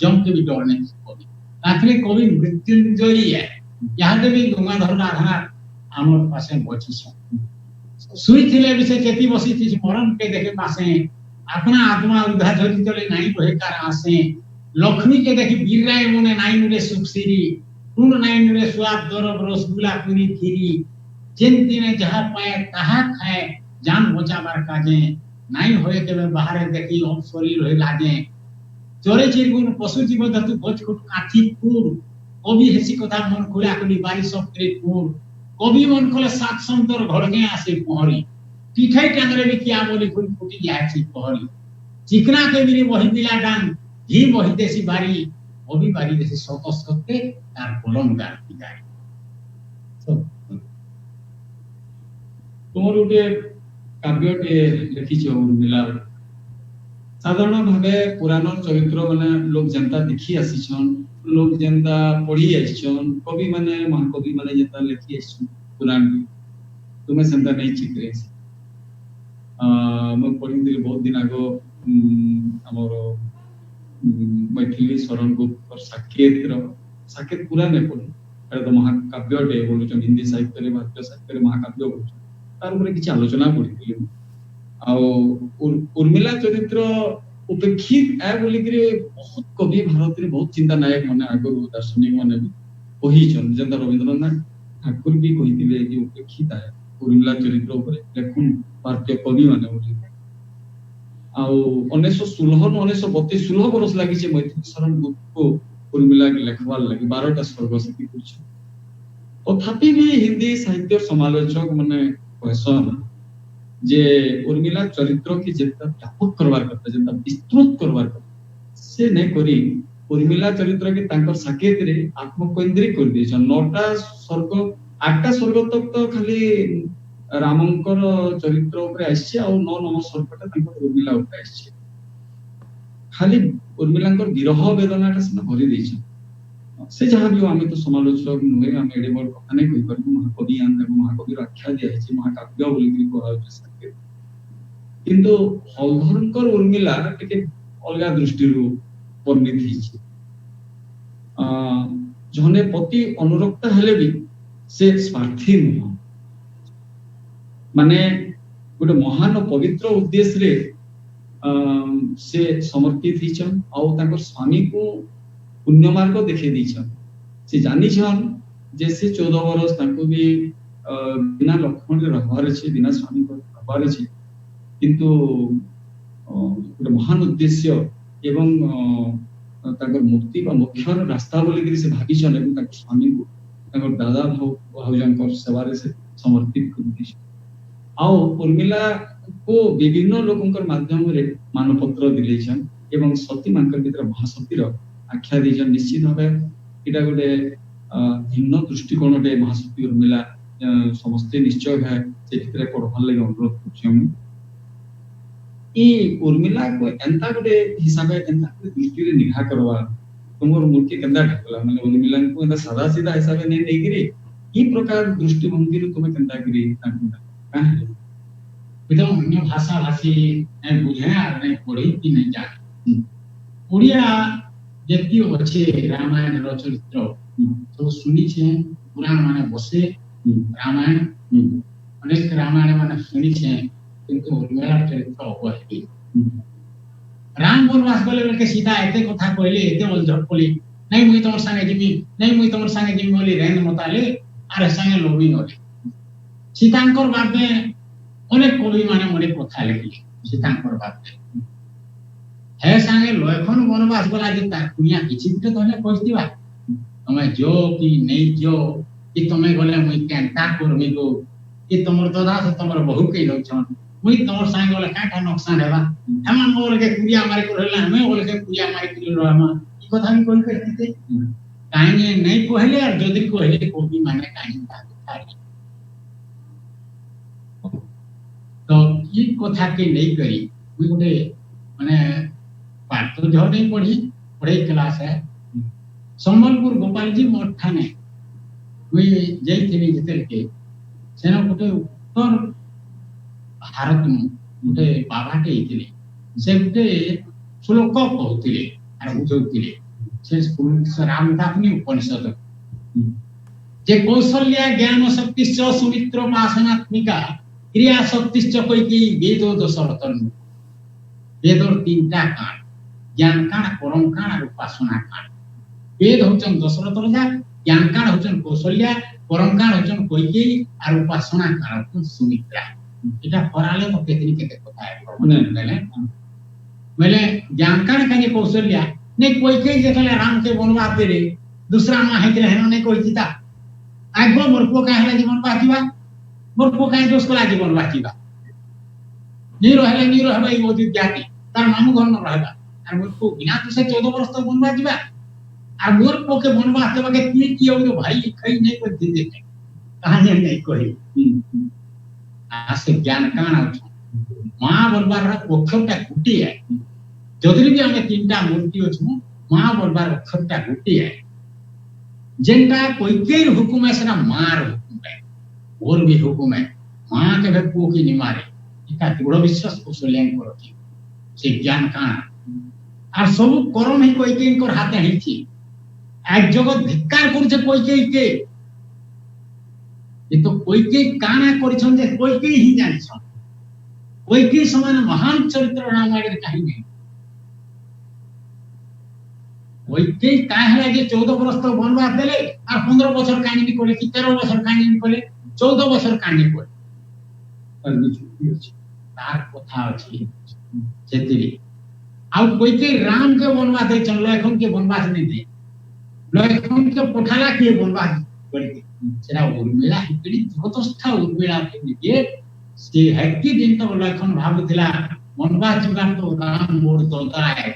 जम के भी डर नहीं कवि आखिर कवि मृत्युंजयी है यहाँ भी गंगाधर राधा आमर पासे बची सुई थिले भी से चेती बसी थी मरण के देखे पासे अपना आत्मा उधा धरी चले नहीं रहे कार आसे लक्ष्मी के देखी वीर राय मने नहीं नुरे सुखसिरी टून नहीं नुरे स्वाद दरब रसगुल्ला पूरी खीरी जिन ने जहाँ पाए कहा खाए जान बचाबार काजे नहीं होए के बाहर देखी हम शरीर होए लागे चोरे चिरगुन पशु जीव धातु भोजकुट काठी पुर कवि हेसी कथा मन खुला खुली बारी सब करे पुर कवि मन खोले सात संतर घर के आसे पहरी पीठे टांगरे भी क्या बोली फुल फुटी जाए छी पहरी चिकना के भी वही दिला डांग ही वही देसी बारी कवि बारी देसी सत सत्ते तार कलम गाती जाए तोर उटे काव्यटे लिखिछ मिला साधारण भावे पुराण चरित्र माने लोग जनता देखि आसीछन लोग जनता पढ़ी आछन कवि माने महाकवि माने जनता लिखि आछन पुराण तुमे संता नहीं चित्रे म पढ़ी दिल बहुत दिन आगो हमर मैथिली शरण गुप्त और साकेत पूरा ने पढ़ी अरे तो महाकाव्यटे बोलुछन हिंदी साहित्य रे भारतीय साहित्य रे महाकाव्य बोलुछन तार ऊपर किछ आलोचना पढ़ी उर्मिला चरित्र उपेक्षित है बोली कि बहुत कवि भारत रे बहुत चिंता नायक माने आगु दार्शनिक माने भी कहि छन जेंता रविंद्रनाथ ठाकुर भी कहिथिले कि उपेक्षित है उर्मिला चरित्र ऊपर लेखन भारतीय कवि माने बोली आ 1916 1932 16 बरस लागि छै मैथिली शरण गुप्त को उर्मिला के लेखवाल लागि 12टा स्वर्ग सती कुछ तथापि भी हिंदी साहित्य समालोचक माने कहसन जे उर्मिला चरित्र की जेता व्यापक करवार करता जेता विस्तृत करवार करता से नहीं करी उर्मिला चरित्र के तांकर साकेत रे आत्मकेंद्रित कर दिए 9टा स्वर्ग 8टा स्वर्ग तक तो खाली रामंकर चरित्र ऊपर आछे और 9 नंबर स्वर्गटा तांकर उर्मिला ऊपर आछे खाली उर्मिलांकर विरह वेदनाटा से भरी देछ से जहाँ भी आमे तो समालोचक नुहे आमे एडे बड़ कथा नै कहि परबो महाकवि महाकवि आख्या दिया है महाकाव्य बोली कि कोहा साकेत किंतु हलधरकर उर्मिला टिके अलगा दृष्टि रू वर्णित हिची जने पति अनुरक्त हेले भी से स्वार्थी नुह माने गोटे महान और पवित्र उद्देश्य रे से समर्पित हिचन और तांकर स्वामी को पुण्य मार्ग देखे दीछन से जानी छन जे से 14 वर्ष तांको भी बिना लक्ष्मण रे रहबार छे बिना स्वामी को रहबार छे किंतु गोटे महान उद्देश्य एवं तांकर मुक्ति बा मोक्षर रास्ता बोली कि से भागीछन एवं तांकर स्वामी को तांकर दादा भाउजंकर सेवा रे से समर्पित कर दिछ आउ उर्मिला को विभिन्न लोकंकर माध्यम रे मानपत्र दिलेछन एवं सती मानकर भीतर महासतीर आख्या दिछन निश्चित भाबे एटा गोटे भिन्न दृष्टिकोण रे महासती उर्मिला समस्त निश्चय है से भीतर पढ़वार लागि अनुरोध करछम ई उर्मिला को एंता गोटे हिसाब एंता दृष्टि रे निघा करवा तुमर मूर्ति केंदा ढकला माने उर्मिला को एंता सादा सीधा हिसाब नै नेगिरी ई प्रकार दृष्टिभंगी रे तुमे केंदा करी तांका बिना अन्य भाषा भाषी नहीं बुझे और नहीं पढ़ी कि नहीं जाने ओडिया जति अच्छे रामायण रो चरित्र तो सुनी छे पुराण माने बसे रामायण अनेक रामायण माने सुनी छे किंतु उर्मिला चरित्र अवहेली राम वनवास गले के सीता एते कथा कहले एते अलझट पली नहीं मुई तमर संगे जिमी नहीं मुई तमर संगे जिमी बोली रेन मताले आर संगे लोभी नले सीतांकर बापे अनेक कवि माने मने कथा लिखले सीतांकर बापे हे संगे लखन वनवास गला जे तार कुनिया किछि बिटे तने कहतिबा तमे जो कि नहीं जो कि तमे गले मुई केनता करमी गो कि तमर दादा से तमर बहु के लछन मुई तमर संगे गले काटा नुकसान हेबा हम मोर के कुरिया मारे को रहला हमें बोल के कुरिया मारे के रहमा ई कथा भी कोई कहते काहे नहीं कहले और जदी कहले कवि माने काहे तारी तो ये कथा के नहीं करी मुई गोटे माने पाठ तो जो नहीं पढ़े क्लास है संबलपुर गोपाल जी मठ ठाने मुई जाइथिनी जतेल के सेना गोटे उत्तर भारत में गोटे बाबाटे इथिले से गोटे श्लोक कहउथिले आर बुझौथिले से रामदासनी उपनिषद जे कौशल्या ज्ञान शक्तिश्च सुमित्र वासनात्मिका क्रिया शक्तिश्च कैकी वेदो दशरथन वेदर तीनटा कान ज्ञान कान परम कान और उपासना कान वेद होचन दशरथ राजा ज्ञान कान होचन कौशल्या परम कान होचन कैकेयी और उपासना कान होचन सुमित्रा एटा फराले तो केतनी केते कथा है मेले ज्ञान कान काने कौशल्या ने कैकेयी देखले राम के वनवास देले दूसरा मां हेतले हेनो ने कहिता आगो मोर को काहेला जीवन बाकीबा मोर को काहे दोष कला जीवन बाकीबा नीरो हेबा ई मोदी जाति तार मामू घर न रहबा और मोर को बिना तो से 14 वर्ष तक वनवास जीवा और मोर को के वनवास देबा के ती कियो तो भाई खई नहीं को दे दे कहानी नहीं कही आसे ज्ञान कान मां बलबार अक्षरटा गुटी है जदि भी हमें तीनटा मूर्ति अछि मां बलबार अक्षरटा गुटी है जेंटा कोई के हुकुम है सेना मार हुकुम है और भी हुकुम है मां के को की नहीं मारे इका दृढ़ विश्वास को सोलेन करती से ज्ञान कान আর সব করম হি কই কেনকর হাতে হিছি এক জগৎ ধিক্কার করছে কই কে এ তো কই কে কানা করিছন যে কই কে হি জানিছন কই কে সমান মহান চরিত্র রামায়ণের কাহিনী কই কে কাহে যে 14 বছর তো বনবাস দেলে আর 15 বছর কাহিনী কইলে কি 13 বছর কাহিনী কইলে 14 বছর কাহিনী কইলে আর কিছু আছে তার কথা আছে যেতিরে आउ कोई के राम के वनवास दे चल लखन के वनवास नहीं दे लखन के पठाला के वनवास करी सेना उर्मिला हिकड़ी जतस्था उर्मिला के से हक्की दिन तो लखन भाबुथिला वनवास जुगान तो राम मोर तोता है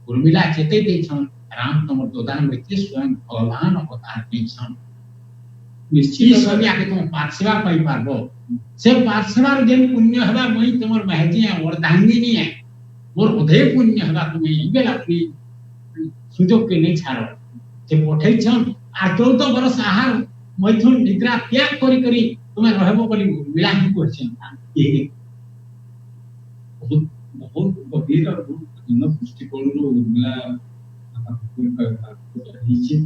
उर्मिला चेते देछन राम तमर दोदान में स्वयं भगवान अवतार देछन निश्चित ई सब आके तुम पार्थिवा पाई पारबो से पार्थिवार जेन पुण्य हबा मई तमर महजी वरदांगिनी है मोर उदय पुण्य हबा तुम्हें इबेला फ्री सुजोग के नहीं छाड़ो जे पठै छन आ 14 बरस आहार मैथुन निद्रा त्याग करी करी तुम्हें रहबो बोली मिला ही क्वेश्चन ये बहुत बहुत गभीर और बहुत भिन्न दृष्टिकोणରୁ ଉର୍ମିଳା ହେଇଛି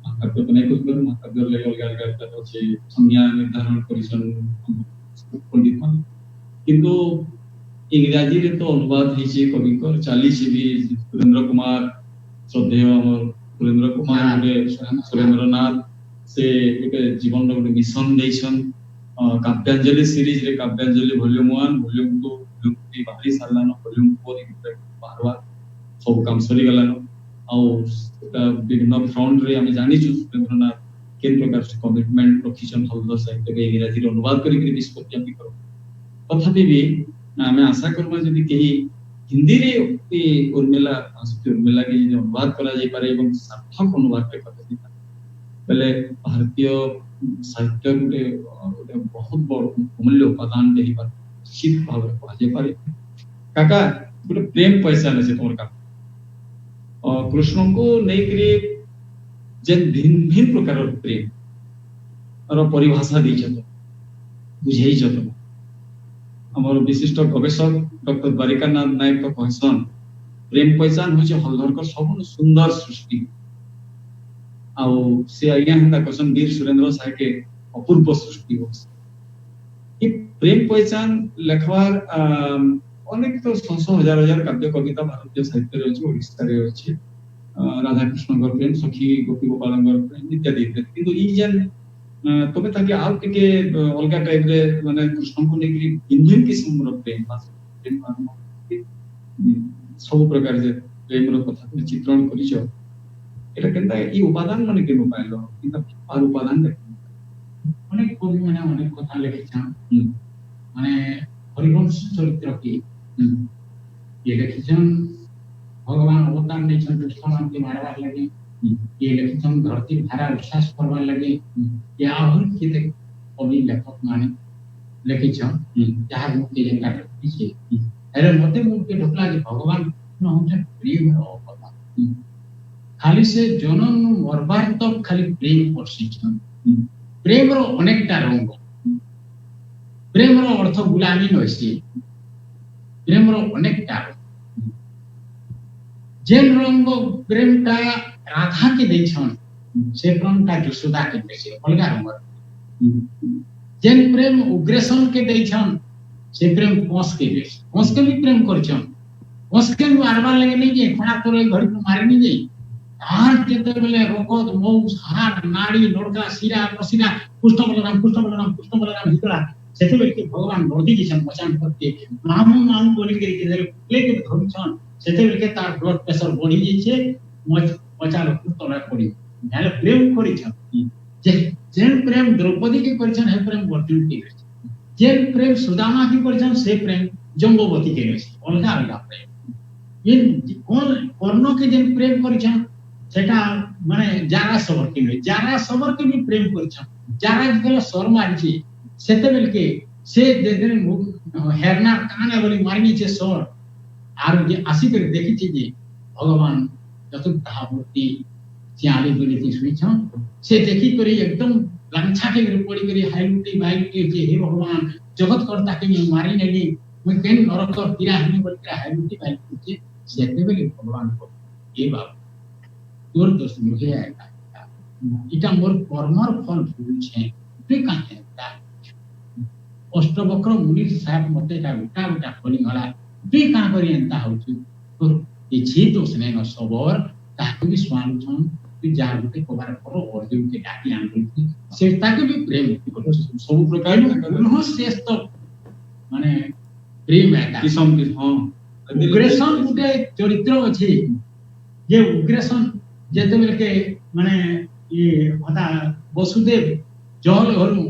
ମହାକାବ୍ୟ ତ ନାଇଁ କହିପାରୁ ମହାକାବ୍ୟ ଲାଗି ଅଲଗା ଅଲଗା ଅଛି ସଂଜ୍ଞା ନିର୍ଦ୍ଧାରଣ କରିଛନ୍ ପଣ୍ଡିତ ମାନେ କିନ୍ତୁ ଇଂରାଜୀରେ ତ ଅନୁବାଦ ହେଇଛି କବିଙ୍କର ଚାଲିଛି ବି ସୁରେନ୍ଦ୍ର କୁମାର ଶ୍ରଦ୍ଧେୟ ଆମର ସୁରେନ୍ଦ୍ର କୁମାର ଗୋଟେ ସୁରେନ୍ଦ୍ରନାଥ ସେ ଗୋଟେ ଜୀବନର ଗୋଟେ ମିଶନ ଦେଇଛନ୍ କାବ୍ୟାଞ୍ଜଳି ସିରିଜ ରେ କାବ୍ୟାଞ୍ଜଳି ଭଲ୍ୟୁମ 1 ଭଲ୍ୟୁମ 2 ଭଲ୍ୟୁମ 3 ବାହାରି ସାରିଲାନ ଭଲ୍ୟୁମ 4 ବାହାରବା ସବୁ କାମ ସରି ଗଲାନ ଆଉ ବିଭିନ୍ନ ଫ୍ରଣ୍ଟ ରେ ଆମେ ଜାଣିଛୁ ସୁରେନ୍ଦ୍ରନାଥ କେନ୍ ପ୍ରକାର କମିଟମେଣ୍ଟ ରଖିଛନ୍ ଶବ୍ଦ ସାହିତ୍ୟକୁ ଇଂରାଜୀରେ ଅନୁବାଦ କରିକି ବିସ୍ପତ୍ତି ଆମେ କରୁ ତଥାପି ବି ଆମେ ଆଶା କରିବା ଯଦି କେହି ହିନ୍ଦୀରେ ଉର୍ମିଲା ଉର୍ମିଲା के ଯଦି ଅନୁବାଦ କରାଯାଇ ପାରେ ଏବଂ ସାର୍ଥକ ଅନୁବାଦରେ କରାଯାଇ ପାରେ ବେଲେ ଭାରତୀୟ ସାହିତ୍ୟ ଗୋଟେ ବହୁତ ବଡ଼ ଅମୂଲ୍ୟ ଉପାଦାନ ଦେଇପାରେ ନିଶ୍ଚିତ ଭାବରେ କୁହାଯାଇ ପାରେ କାକା ଗୋଟେ ପ୍ରେମ ପଇସା ଅଛି ତମର କାକା कृष्ण को नेकरी जेन भिन्न भिन्न प्रकार प्रेम और परिभाषा दी जतो बुझाई जतो हमर विशिष्ट गवेषक डॉक्टर द्वारिकानाथ नायक को कहसन प्रेम पहचान होचे हलधर को सब सुंदर सृष्टि आ से आज्ञा हंदा कहसन वीर सुरेंद्र साहे के अपूर्व सृष्टि हो ई प्रेम पहचान लेखवार अनेक तो 100 हजार हजार काव्य कविता भारतीय साहित्य रे अछि ओडिसा रे अछि राधा कृष्ण गर प्रेम सखी गोपी गोपाल गर प्रेम इत्यादि किंतु ई जन तबे ताकि आउ के अलगा टाइप रे माने कृष्ण को नेकरी भिन्न किस्म रो प्रेम सब प्रकार जे प्रेम रो कथा को चित्रण करिछ एटा केनता ई उपादान माने केनो पाइलो किंतु आर उपादान अनेक कवि माने अनेक कथा लिखिछन माने हरिवंश चरित्र की ये लिखिछन भगवान अवतार नहीं छन दुष्टमान के मारवार लगे ये लिखिछन धरती धारा उच्छ्वास करवार लगे ये आहुर के कवि लेखक माने लिखिछन जहां मुक्ति जनका पीछे अरे मते मुक्ति ढोकला जे भगवान न होते प्रेम रो कथा खाली से जनन मरबार तक खाली प्रेम परसिछन प्रेम रो अनेकटा रंग प्रेम रो अर्थ गुलामी नइसी प्रेम रो अनेकटा जेन रंग प्रेम का राधा के देछन से प्रेम का यशोदा के देछे अलगा रंग जेन प्रेम उग्रसेन के देछन से प्रेम कंस के देछ कंस के भी प्रेम करछन कंस के मारवा लगे नहीं जे खड़ा करे घड़ी को मारे नहीं जे हार केते बेले रोकत मौस हार नाड़ी नड़का सिरा पसीना पुष्ट बलराम हितरा सेते बेले के भगवान नदी जिसन मचान करके मामू बोली के लेके धरछन सेते बेले के तार ब्लड प्रेशर बढ़ी जाइछे मचान तले पड़ी नाले प्रेम करिछन जेन प्रेम द्रौपदी के करिछन हे प्रेम अर्जुन के जेन प्रेम सुदामा के करिछन से प्रेम जम्बवती के अलगा अलगा प्रेम ये कौन कर्ण के जेन प्रेम करिछन सेटा माने जारा सबर के भी प्रेम करिछन जारा जते सर मारिछि सेते बेल के से देन हेरना काने बोली मारनी छे सर आर जे आसी कर देखि छी जे भगवान चतुर्था मूर्ति चाली बोली सुइछन से देखि करी एकदम लंछा के पड़ी करी हाइलुटी बाइलुटी जे हे भगवान जगत करता के मारी नेली मैं केन नरक तीरा हनी बोल के हाइलुटी बाइलुटी सेते बेल भगवान को ए बाबू तोर दोस्त मुझे आएगा इटा मोर कर्मर फल भूल छे तू काहे अष्टवक्र मुनि साहब मते का उठा फली गला तू का करी एंता होछु तो ये छी दोस्त ने न सबर ताकि भी स्वान छन तू जागते कोबार करो अर्जुन के डाकी आंदोलन से ताकि भी प्रेम सब प्रकार न श्रेष्ठ माने प्रेम है किसम की हां उग्रसेन गुटे चरित्र अछि जे उग्रसेन जेते बेले के माने ये होता वसुदेव जल हरु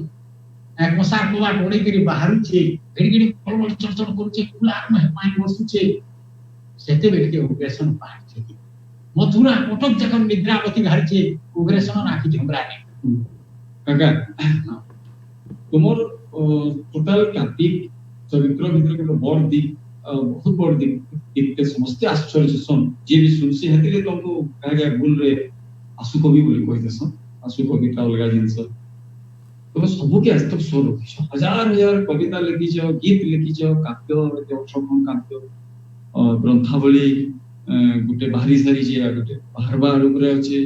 एक मसा कोवा टोड़ी करी बाहर छे गड़गड़ी पलवल चरचर करू छे कुलार में पानी बसु छे सेते बेले के उग्रसेन बाहर छे मथुरा कटक जक निद्रावती बाहरी उग्रेसन आखि झुमरा नहीं काका तुमर टोटल कार्तिक चरित्र भितर के बड़ दिक बहुत बड़ दिक इतने समस्त आश्चर्य सन जे भी सुनसी हेतिले तुमको कागा गुल रे आसु कवि बोली कहितसन आसु कविता अलगा जिंस तुम सब के आज तक सो रखिछ हजार हजार कविता लिखिछ गीत लिखिछ काव्य अक्षरम काव्य ग्रंथावली गुटे बाहरी सारी जे गुटे बाहर बाहर ऊपर अछि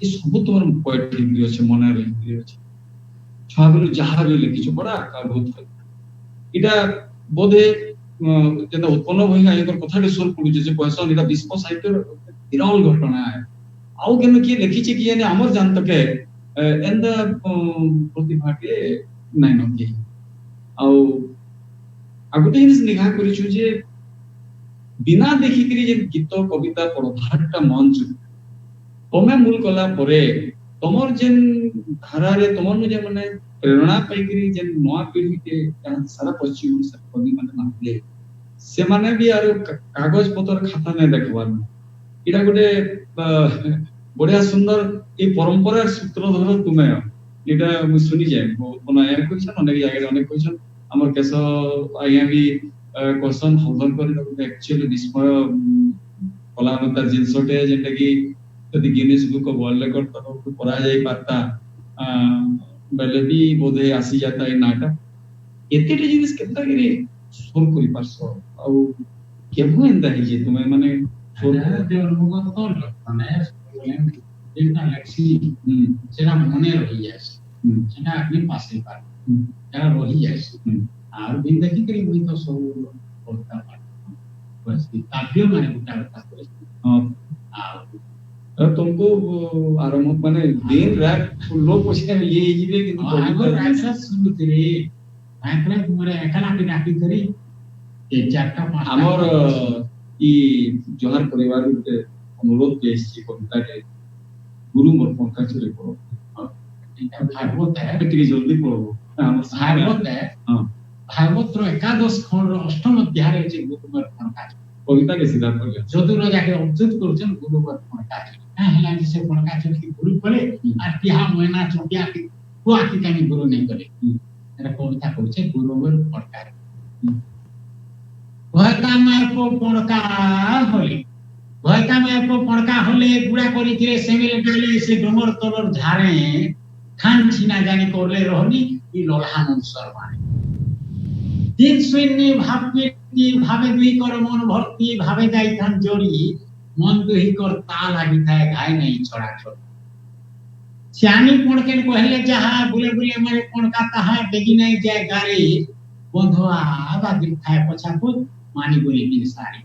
ई सब तोर पोएट्री अछि मने रे अछि छाबरु जहां भी लिखिछ बड़ा अद्भुत इटा बोधे जेना उत्पन्न होइगा एकर कथाटे सुर पडुछ जे कहसन इटा विश्व साहित्य विरल घटना है आउ केन के लिखिछ कि यानी हमर जान तके एंड प्रतिभा के नै न के आउ आगुटे हिंस निगाह करिछु जे बिना देखि करी जे गीत कविता पढ़भाटा मंच तमे मूल कला परे तमर जेन धारा रे तमर जे माने प्रेरणा पाई करी जेन नवा पीढ़ी के सारा पश्चिम ओडिशा कवि माने नाले से माने भी आरो कागज पत्र खाता नै देखबार इडा गोटे बढ़िया सुंदर ए परंपरा सूत्रधर तुमे इडा मु सुनि जाय बना या क्वेश्चन अनेक जगह अनेक क्वेश्चन हमर केस आया भी क्वेश्चन हल्दन कर एक्चुअली विस्मय कलामता जिनसटे जेंटा कि यदि Guinness book of world record तो पढ़ा जाई पाता बेले भी बोधे आसी जाता है नाटा एतेटे जिनिस केता करी सोर करी पारसो आ केभो एंदा है जे तुमे माने सोर दे अनुगत तो माने जेना लक्ष्मी सेना मने रही जाय सेना अपने पासे पार जरा रही जाय और बिन देखि करी होई तो सब बोलता पार बस काव्य माने गुटा करे हां तुमको आरंभ माने दिन रात लोग पूछे ये जीवे कि आगर राक्षस सुनते रे आकरा तुम्हारे एकला के डाकी करी एक चारटा पांचटा हमर ई जोहर परिवार के अनुरोध के कविता के गुरु मोर पंकज रे पढ़ो भागवत है टिके जल्दी पढ़ो भागवत है हां भागवत रो एकादश खंड अष्टम अध्याय रे जे गुरु मोर पंकज कविता के सीधा पढ़ जदुर जाके अवचुत करछन गुरु मोर पंकज हला जैसे पंकज के गुरु बोले आ तिहा महीना चोटिया के कोआ की कानी गुरु नहीं करे एरा कविता कहछे गुरु मोर पंकज भयका मार को पणका होले भयका मार को पणका होले गुड़ा करी तिरे सेमेले डाले से डोंगर तलर झारे खान छिना जानी करले रहनी ई लोलहानन सरवाणी दिन शून्य भावती भावे दुई कर मन भक्ति भावे जाई थान जोड़ी मन दुही कर ता लागि थाए गाय नहीं छोड़ा छोड़ सियानी कोण के कहले जहा बुले बुले मारे कोण का तहा बेगी नहीं जाए गारे बंधुआ बागी थाए पछापु मानी बोली बिन सारी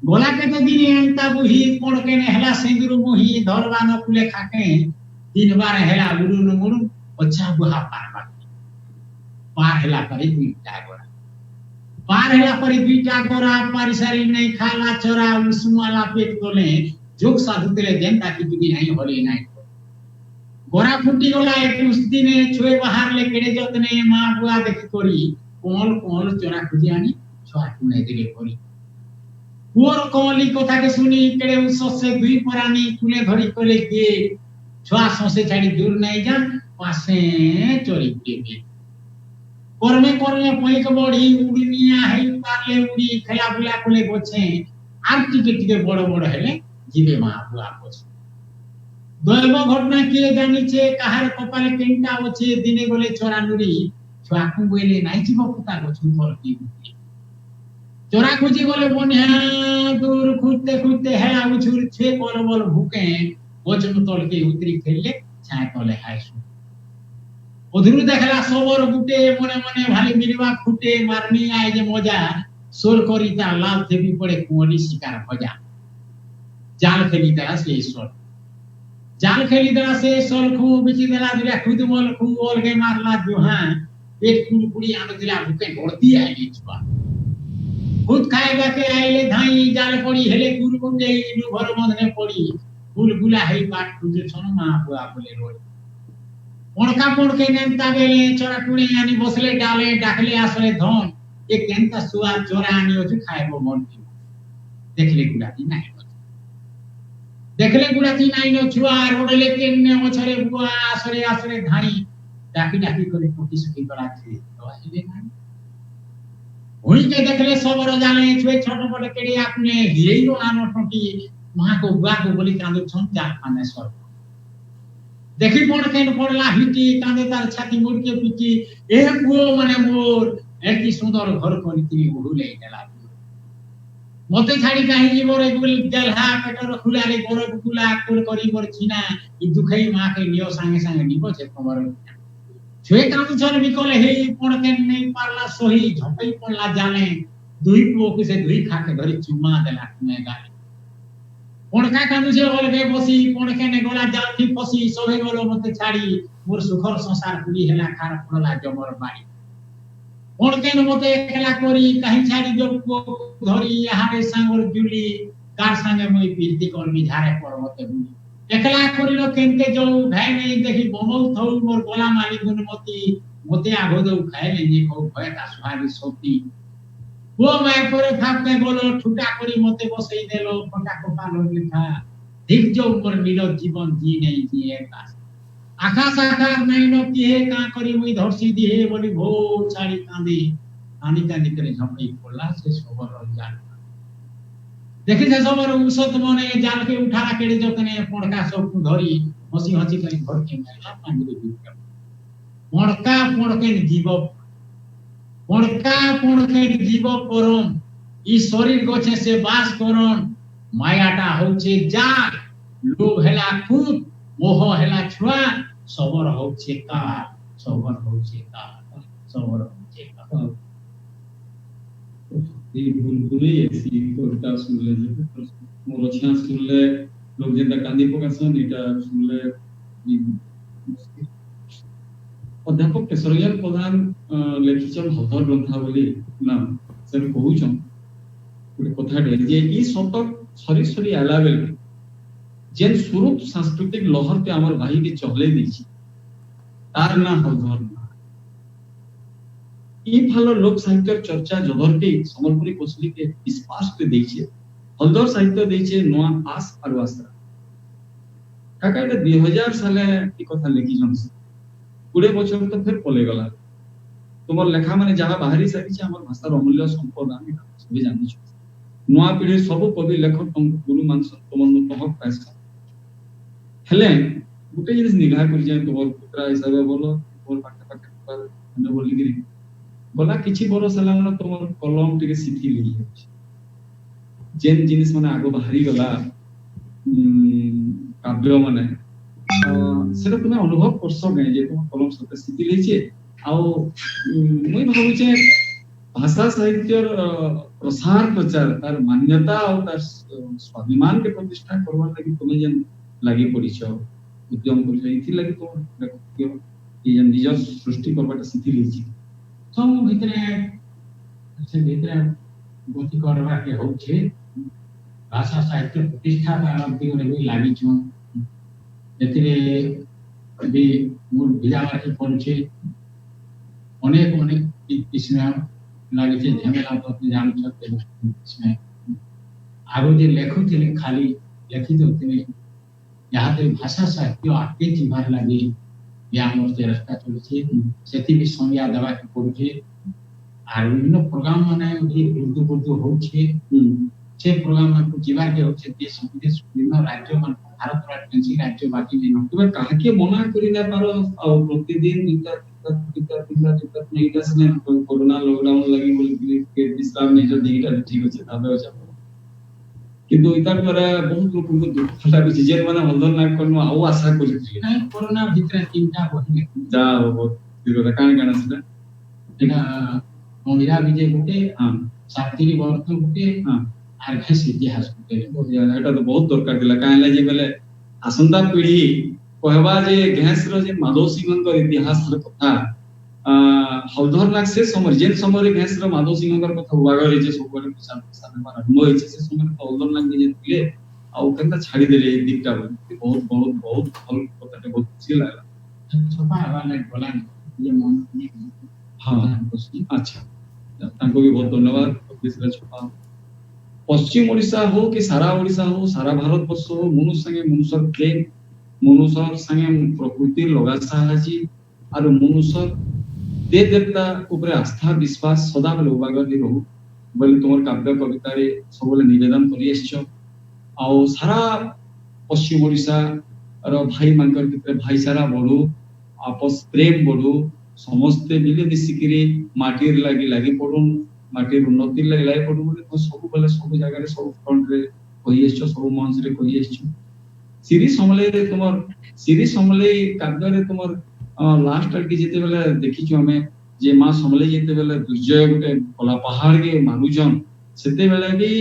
गोला के तो दिन अंता बुही कोण के ने हला सिंदूर मुही धरवान कुले खाके दिन बार हेला गुरु न गुरु पछा बुहा पार हेला परे दुईटा गोरा पार हेला परे दुईटा गोरा पारिसारी नहीं खाला चोरा उसुमाला पेट तोले जोक साधु तेले जेंता की दुदी नहीं होले नहीं गोरा फुटी गोला एक उस दिने छुए बाहर ले केड़े जतने मां बुआ देखि करी कोल कोल चोरा खुजी आनी छाटू नहीं दिले करी पुअर कोली कथा के सुनी केड़े उस से दुई परानी कुले धरी करे के छुआ सोसे छाड़ी दूर नहीं जा पासे चोरी के करमे करमे पैक बड़ी उड़निया है पारले उड़ी खेला बुला कोले गोछे आर टिके बड़ बड़ हेले जीवे मां बुआ गोछे दैव घटना के जानी छे कहार कपाले केंटा होछे दिने बोले चोरा नुरी छुआकू बोले नाही जीव पुता गोछु तोर की चोरा खुजी बोले बनिया दूर खुदते खुदते हेला उछुर छे कोल बोल भूके गोचन तोल के उतरी खेले छाय तोले हाइसु ओधुरु देखला सोबर गुटे मने मने भाली मिलवा खुटे मारनी आए जे मजा सोर करिता लाल थेबी पड़े कोनी शिकार भजा जाल खेली दला से ईश्वर जाल खेली दला से सोल खु बिची दला दुरा खुद मोल खु ओल के मारला जोहा पेट कुड़ी आन दिला भूके ढोरती आइली छुआ खुद खाएगा के आइले धाई जाल पड़ी हेले गुरु गुंजे इनु भर मधने पड़ी बुलबुला है पाट खुजे छन मा बुआ बोले रोई पणका पणके नेंता बेले चोरा टुणी आनी बसले डाले डाकले आसले धन एक केंता सुआ चोरा आनी ओछु खाइबो मन देखले गुलाबी नाही देखले गुड़ा थी नाई नो छुआ रोडले केने ओछरे बुआ आसरे आसरे धाणी डाकी डाकी करे टोकी सुकी करा थी तो आइले ना हुई के देखले सबरो जाने छुए छोट बड़ केडी आपने हिरै नो नानो टोकी वहां को बुआ को बोली कांदो छन जा खाने सर देखि कोन केन पड़ला हिटी कांदे तार छाती मुड़ के पिटी ए पुओ माने मोर एकी सुंदर घर करती ओहुले देला मते छाड़ी काहे जीव रे गुल जलहा पेटर खुला रे गोर कुला कुल करी मोर छिना इ दुखई मा के नियो संगे संगे निबो छे खबर छे काम छन बिकले हे कोन के नै पारला सोही झपई पड़ला जाने दुई पुओ के से दुई खा के धरी चुमा देला में गाली कोन का कांदु छे बोले के बसी कोन के ने गोला जाल थी फसी सोहे बोलो मते छाड़ी मोर सुखर संसार पुरी हेला खार पड़ला जमर बाड़ी कोन के मते एकला करी कहीं छाड़ी जो को धरी यहारे सांगर जुली कार संगे मई पीरती कोन बिझारे पर्वत बुली एकला करिलो केनते जो भाई नहीं देखि बमल थौ मोर गोला माली गुणमती मते आगो दउ खाइले जे को भय का सुहागी सोती वो मैं करे फाप के बोलो ठुटा करी मते बसई देलो फटा कोपा लो लिखा दिख जो मोर मिलो जीवन जी नहीं जिए का आकाश आकार नहीं नो किहे का करी मुई धरसी दिहे बोली भो छाड़ी कांदी आनी कांदी करे झपई पड़ला से सोबर जाल देखि से सोबर उसत मने जाल के उठाला केड़ी जतने पड़का सब धरी हसी हसी करी घर के मेला पानी दे बिक पड़का पड़के जीव परम ई शरीर गछे से बास करन मायाटा होचे जा लोभ हेला खूब मोह हेला छुआ सबर होचे का सबर होचे का ये बुलबुली ऐसी कोटा सुनले जे मोर छां सुनले लोग जेता कांदी पकासन एटा सुनले अध्यापक केशरजन प्रधान लेखिचन हधर ग्रंथा बोली नाम से कहूछन गोटे कथाटे जे ई शतक सरी सरी आला बेल जेन स्वरूप सांस्कृतिक लहर पे हमर भाई के चहले दीची तार ना हधर ना ई भालो लोक साहित्य चर्चा जदर के संबलपुरी कोसली के स्पष्ट देछे हलदर साहित्य देछे नोआ आस और आस्था काका एटा 2000 साले ई कथा लेखिचन 20 बछर तो फिर पले गला तुमर लेखा माने जहा बाहरी सकी छे हमर भाषार अमूल्य संपद आमी सभी जानि छु नोआ पीढ़ी सब कवि लेखक तुम गुरु मानस तुमन तहक पाइस हेले गुटे जिनिस निगाह कर जाय तोर पुत्रा हिसाब बोलो तोर पाठ पाठ पर ने बोली गिरी बोला किछि बरस हला तोर कलम टिके सिथि ली जेन जिनिस माने आगो बाहरी गला काव्य माने सेटा तुमे अनुभव करसो गए जे तुम कलम सते स्थिति लेछे आउ मुई भाबु छे भाषा साहित्य प्रसार प्रचार तार मान्यता और तार स्वाभिमान के प्रतिष्ठा करवा लागि तुमे जन लागि पड़िछो उद्यम कर इथि लागि तुम देखियो ये जन निज सृष्टि करबाटा स्थिति लेछी सब भितरे से भितरे गति करबा के होछे भाषा साहित्य प्रतिष्ठा का भी रे लागि छु एतिरे भी मूल भिजावा के पड़छे अनेक अनेक इसमें लागे छे झमेला तो अपने जान सकते इसमें आगो जे लेखो थे खाली लेखित होते नहीं यहाँ तो भाषा साहित्य आके जीवार लगे या मोर रास्ता चलछे सेति भी संज्ञा दवा के पड़छे आर विभिन्न प्रोग्राम माने भी उर्दू होछे से प्रोग्राम में जीवार के होछे देश विदेश विभिन्न राज्य में भारत राज्य राज्य बाकी जे नतुबे काहे के मना करि ना पारो आ प्रतिदिन कोरोना लॉकडाउन लगी बोल के विश्राम नहीं जो दिटा ठीक होछे तबे होछे किंतु इतार द्वारा बहुत लोग को दुख लागो जे जे माने हलदर ना करनो आउ आशा करिछि नै कोरोना भितर तीनटा बहिने जा बहुत तिरो कान कान से एटा ममिरा विजय गुटे हां सातिरी वर्त गुटे हां आर घस इतिहास गुटे एटा तो बहुत दरकार दिला काहे जे बेले आसंता पीढ़ी कहबा जे घास रो जे माधव सिंहकर इतिहास रो कथा हलधर नाग से समर जेन समरे घास रो माधव सिंहकर कथा वागरे जे सबरे प्रचार प्रसार मार मोय जे से समर हलधर नाग जे थिले आ ओकंता छाड़ी देले दिकटा बहुत बहुत बहुत फल कथाटे बहुत खुशी लागला छपा वाला बोला ये मन हां अच्छा ताको भी बहुत धन्यवाद इसलिए छपा पश्चिम ओडिशा हो कि सारा ओडिशा हो सारा भारत वर्ष हो मनुष्य संगे मनुष्य प्रेम मनुष्य संगे प्रकृति लगा साहाजी और मनुष्य दे देवता ऊपर आस्था विश्वास सदा बेले उबागली रहू बोले तुम काव्य कविता रे सब निवेदन करी आछो आ सारा पश्चिम ओडिशा रो भाई मानकर भितर भाईचारा बढ़ू आपस प्रेम बढ़ू समस्ते मिले मिसिकिरी माटीर लागी पड़ून माटीर उन्नति लागी पड़ू बोले तो सब बेले सब जगह रे सब फ्रंट रे कहि आछो सब मंच रे कहि आछो श्री समले रे तुमर श्री समले काव्य रे तुमर लास्ट आर की जेते बेले देखिछु हमें जे मां समले जेते बेले दुर्जय गुटे कला पहाड़ के मानुजन सेते बेले भी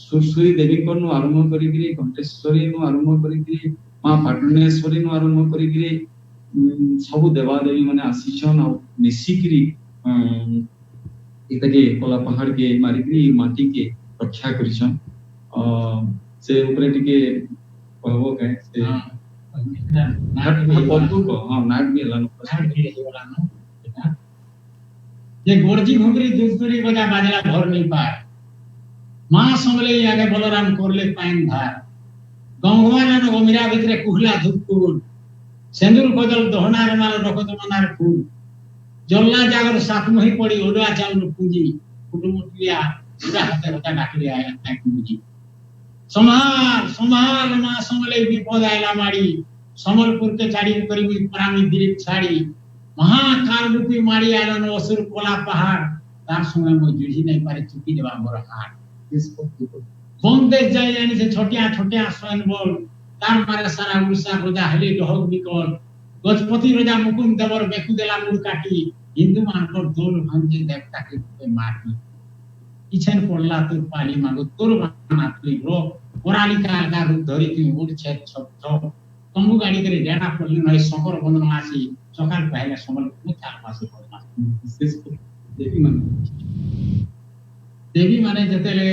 सुरसुरी देवी को आरंभ करी घंटेश्वरी नु आरंभ करी मां पाटनेश्वरी नु आरंभ करी सब देवा देवी माने आसीछन आ मिसिकरी इतके कला पहाड़ के मारिकरी माटी के रक्षा करिछन से ऊपर टिके कहबो के से नाट पद्दू को हां नाट भी हलानो नाट भी हलानो जे गोरजी घुंगरी दुस्तुरी बजा बाजला भर नहीं पार मां समले आगे बलराम करले पाइन धार गंगवाना न गमिरा भितरे कुहला धुपकुर सेंदूर बदल दहनार माल रखत मनार फूल जल्ला जागर सात मही पड़ी ओडा चाउल पूंजी कुटुमुटिया पूरा हाथे होता डाकले आया नाक मुजी समार मां समले विपद आइला माड़ी समलपुर के चाड़ी करी परामी दिलीप छाड़ी महाकाल रूपी माड़ी आलन असुर कोला पहाड़ तार समय मो जुझी नहीं पारे चुकी देवा मोर हाथ इसको बंदे जाय यानी से छोटिया स्वयं बोल तार मारे सारा उड़ीसा रोजा हले डहक निकल गजपति रोजा मुकुंद देवर बेकु देला मुड़ काटी हिंदू मानकर दोल भंजे देवता के माटी इछन पड़ला तोर पाली मागो तोर बाना तुई रो कोराली का रूप धरी तुई उड़ छेद छप तंबू गाड़ी करे डेना पड़ली नय शंकर बंधन आसी सकाल पहले समल मुचा पासे पड़ला विशेष देवी माने जतेले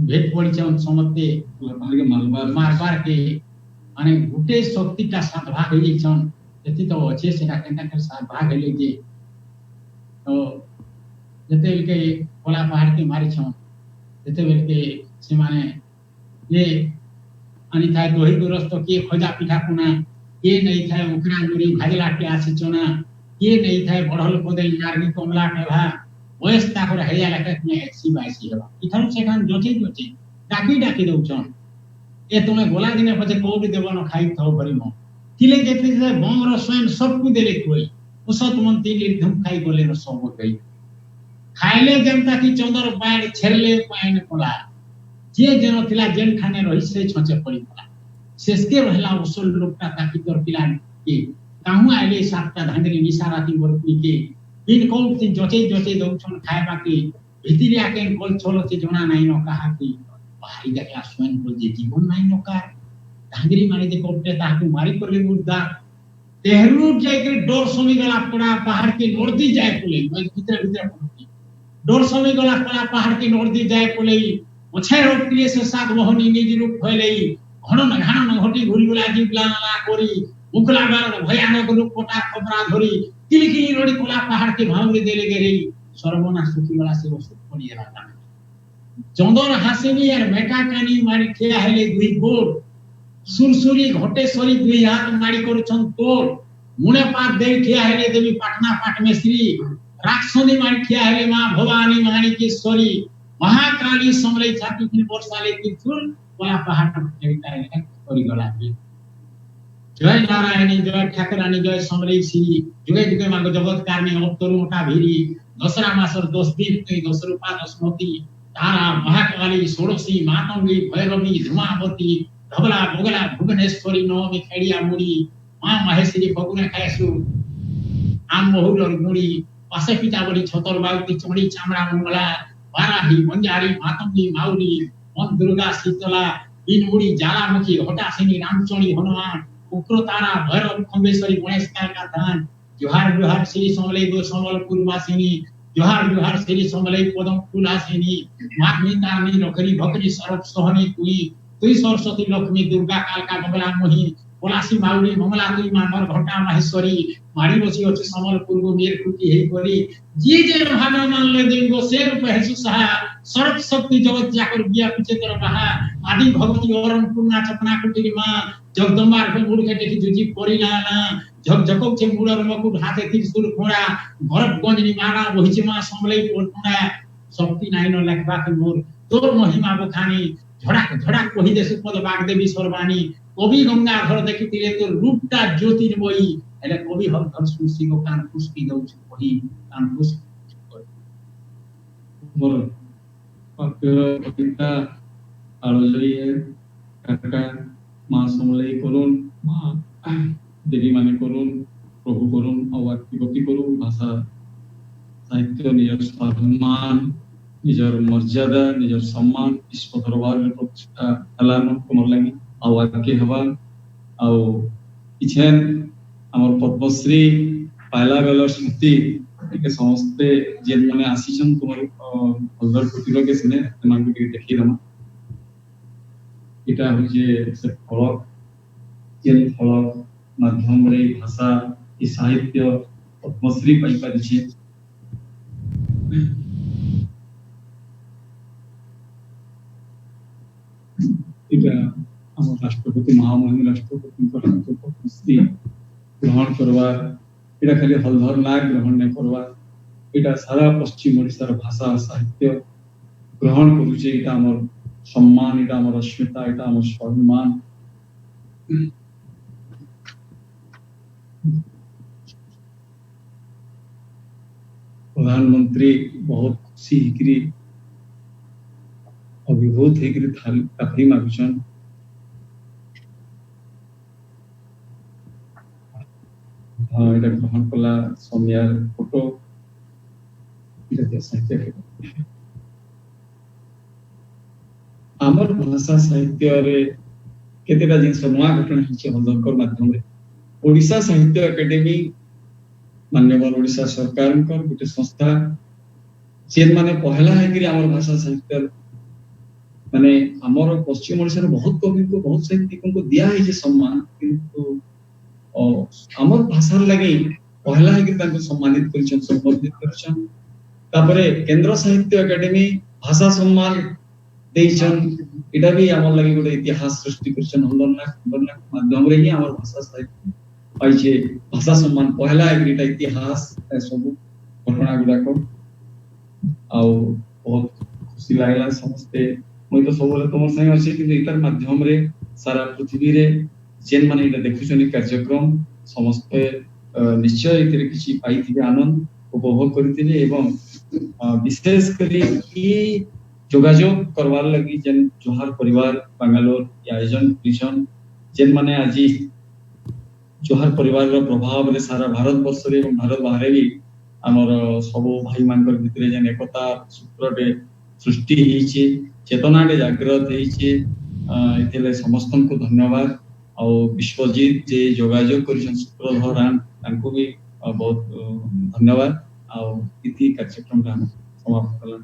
भेट पड़ी छन समते के मारबार के माने गुटे शक्ति का सात भाग हेली छन जति तो अच्छे से केनटा के सात भाग हेली जे तो जतेल के कोला पहाड़ के मारी छन जतेल के से माने ये अनि थाय दोही दुरस्त के खोजा पिठा कुना के नहीं थाय उकरा गुरी भाजला के आसी चना के नहीं थाय बढ़ल पदे नारगी कमला केभा वयस्ता कर हेया लखत में एक्सी बासी हवा इथन सेखान जोचे डाकी दउछन ए तुमे गोला दिने पछे कोबी देबन खाई थो परिमो किले जेते से बंगर स्वयं सब को देले कोई उसत मंती निर्धम खाई गोले न सब गई खाइले जनता की चंदर बाण छेरले पाइन कोला जे जन थिला जेन खाने रही से छचे पड़ी कोला सेसके रहला उसल लोकटा ताकी तोर पिलान के काहू आइले सातटा धांगरी निसाराती बरती के इन कौन से जोचे दउछन खाए बाकी भितिरिया के कोल छोलो से जोना नाही न कहा की बाहरी देखला स्वयं को जे जीवन नाही न का धांगरी माने जे कोपटे ताकू मारी करले मुद्दा तेहरू जाय के डोर समी गला पड़ा पहाड़ के नोरदी जाय कोले भीतर पड़ती डोर समी गला पड़ा पहाड़ के नोरदी जाय कोले ओछे रोटली से सात मोहनी निज रूप होइलेई घन घटी घुलगुला जीवला ना करी मुकला बार भयानक रूप कोटा खबरा धरी किलकिली रोडी कोला पहाड़ के भांगरे देले गेरी सर्वना सुखी वाला से वो सुख पड़ी रहता चंदर हासेनी यार मेटा कानी मारी ठिया हेले दुई गोड़ सुरसुरी घटेश्वरी दुई हाथ मारी करूछन तोड़ मुने पात दे ठिया हेले देवी पटना पाट में श्री राक्षसनी मारी ठिया हेले मां भवानी माणिकेश्वरी महाकाली समले छाती की वर्षाले त्रिशूल कोला पहाड़ पर ठेका है करी गला जय नारायणी जय ठाकरानी जय समलेशी जुगे जुगे मांगो जगत कारणी अवतरु मोटा भीरी दसरा मासर 10 दिन के 10 रूपा 10 मोती तारा महाकाली षोड़शी मातंगी भैरवी धुमावती धबला भोगला भुवनेश्वरी नवमी खेड़िया मुड़ी मां महेश्वरी फगुने खायसु आम बहुल और मुड़ी पासे पिता बड़ी छतर बाउती चमड़ी चामड़ा मंगला बाराही मंजारी मातंगी माउली मन दुर्गा शीतला इन मुड़ी ज्वालामुखी हटासिनी रामचंडी हनुमान उक्र तारा भैरव खंबेश्वरी गणेश का धान जोहार श्री समले दो समलपुर वासिनी जोहार श्री समले पदम फूलासिनी माघनी तारनी रखरी भकरी सरप सोहनी तुई सरस्वती लक्ष्मी दुर्गा कालका बगला मोही पलासी माउरी मंगला दुई मामर घटा माहेश्वरी मारी बसी अछि समलपुर को मेर खुटी हे करी जे भाग मानले देव से रूप हेसु सहा सर्व शक्ति जगत जाकर बिया पिचेतर महा आदि भगवती औरन पूर्णा चपना कुटी मां जगदम्बार के मुड़ के देखि जुजी परिणाना झक झकक छे मुड़र मकुट हाथे त्रिशूल खोड़ा भरत गंजनी माला बहिचे मां समलै पोटुना शक्ति नाइन लेखबा के मोर तोर महिमा बखानी झड़ाक झड़ाक कहि देसु पद बागदेवी सर्वानी कवि गंगाधर देखिथिले तो रूपटा ज्योतिर्मयी एले कवि हम धर सुसी को कान पुष्पी दउ छु कहि कान पुष्पी मोर कविता आलोजई है काका मां समलै करुन मां देवी माने करुन प्रभु करुन और गति करुन भाषा साहित्य निजर सम्मान निजर मर्यादा निजर सम्मान विश्व दरबार में प्रतिष्ठा हलान कमर लगी आउ आगे हवा आउ इछेन हमर पद्मश्री पाइला बेलर स्मृति के समस्ते जेन माने आसीछन तुमर हलदर कुटीर के सिने तमान को देखि रमा इटा होजे से फलक जेन फलक माध्यम रे भाषा ई साहित्य पद्मश्री पाइ पारिछे इटा हम राष्ट्रपति महामहिम राष्ट्रपति पद्मश्री ग्रहण करवा इटा खाली हलधर ना ग्रहण नहीं करवा इटा सारा पश्चिम ओडिशार भाषा साहित्य ग्रहण करूचे इटा हमर सम्मान इटा हमर अस्मिता इटा हमर सम्मान प्रधानमंत्री बहुत खुशी हिकरी अभिभूत हिकरी थाली मागुछन हाँ इटा ग्रहण कला सौम्यार फोटो इटा साहित्य के आमर भाषा साहित्य रे केतेटा जिनस नवा घटना हिचे हलदरकर माध्यम रे ओडिशा साहित्य एकेडमी मान्यवर ओडिशा सरकार गोटे संस्था जेन माने पहला है कि आमर भाषा साहित्य माने आमर पश्चिम ओडिशा रे बहुत कवि को बहुत साहित्यिकों को दिया है जे सम्मान किंतु आमर भाषा लगी पहला है कि ताको सम्मानित करछन संबोधित करछन तापरे केंद्र साहित्य एकेडमी भाषा सम्मान देछन इटा भी आमर लगी गोटे इतिहास सृष्टि करछन हलदरनाक माध्यम रे ही आमर भाषा साहित्य पाइछे भाषा सम्मान पहला एक इतिहास सब घटना गुड़ा को आउ बहुत खुशी लागला समस्ते मैं तो सब तुम संग अछि कि इतर माध्यम रे सारा पृथ्वी रे जेन माने इटा देखुछनी कार्यक्रम समस्ते निश्चय इतरे किछि पाइथिबे आनंद उपभोग करथिले एवं विशेष करी कि जोगाजोग करवार लगी जेन जोहार परिवार बेंगलोर आयोजन कृष्ण जेन माने आज जोहार परिवार रो प्रभाव रे सारा भारत वर्ष रे एवं भारत बाहर भी हमर सब भाई मानकर भितरे जेन एकता सूत्र रे सृष्टि हिची चेतना रे जागृत हिची इतेले समस्त को धन्यवाद और विश्वजीत जे जोगाजोग करिसन सूत्रधर तांको भी बहुत धन्यवाद और इति कार्यक्रम समाप्त कला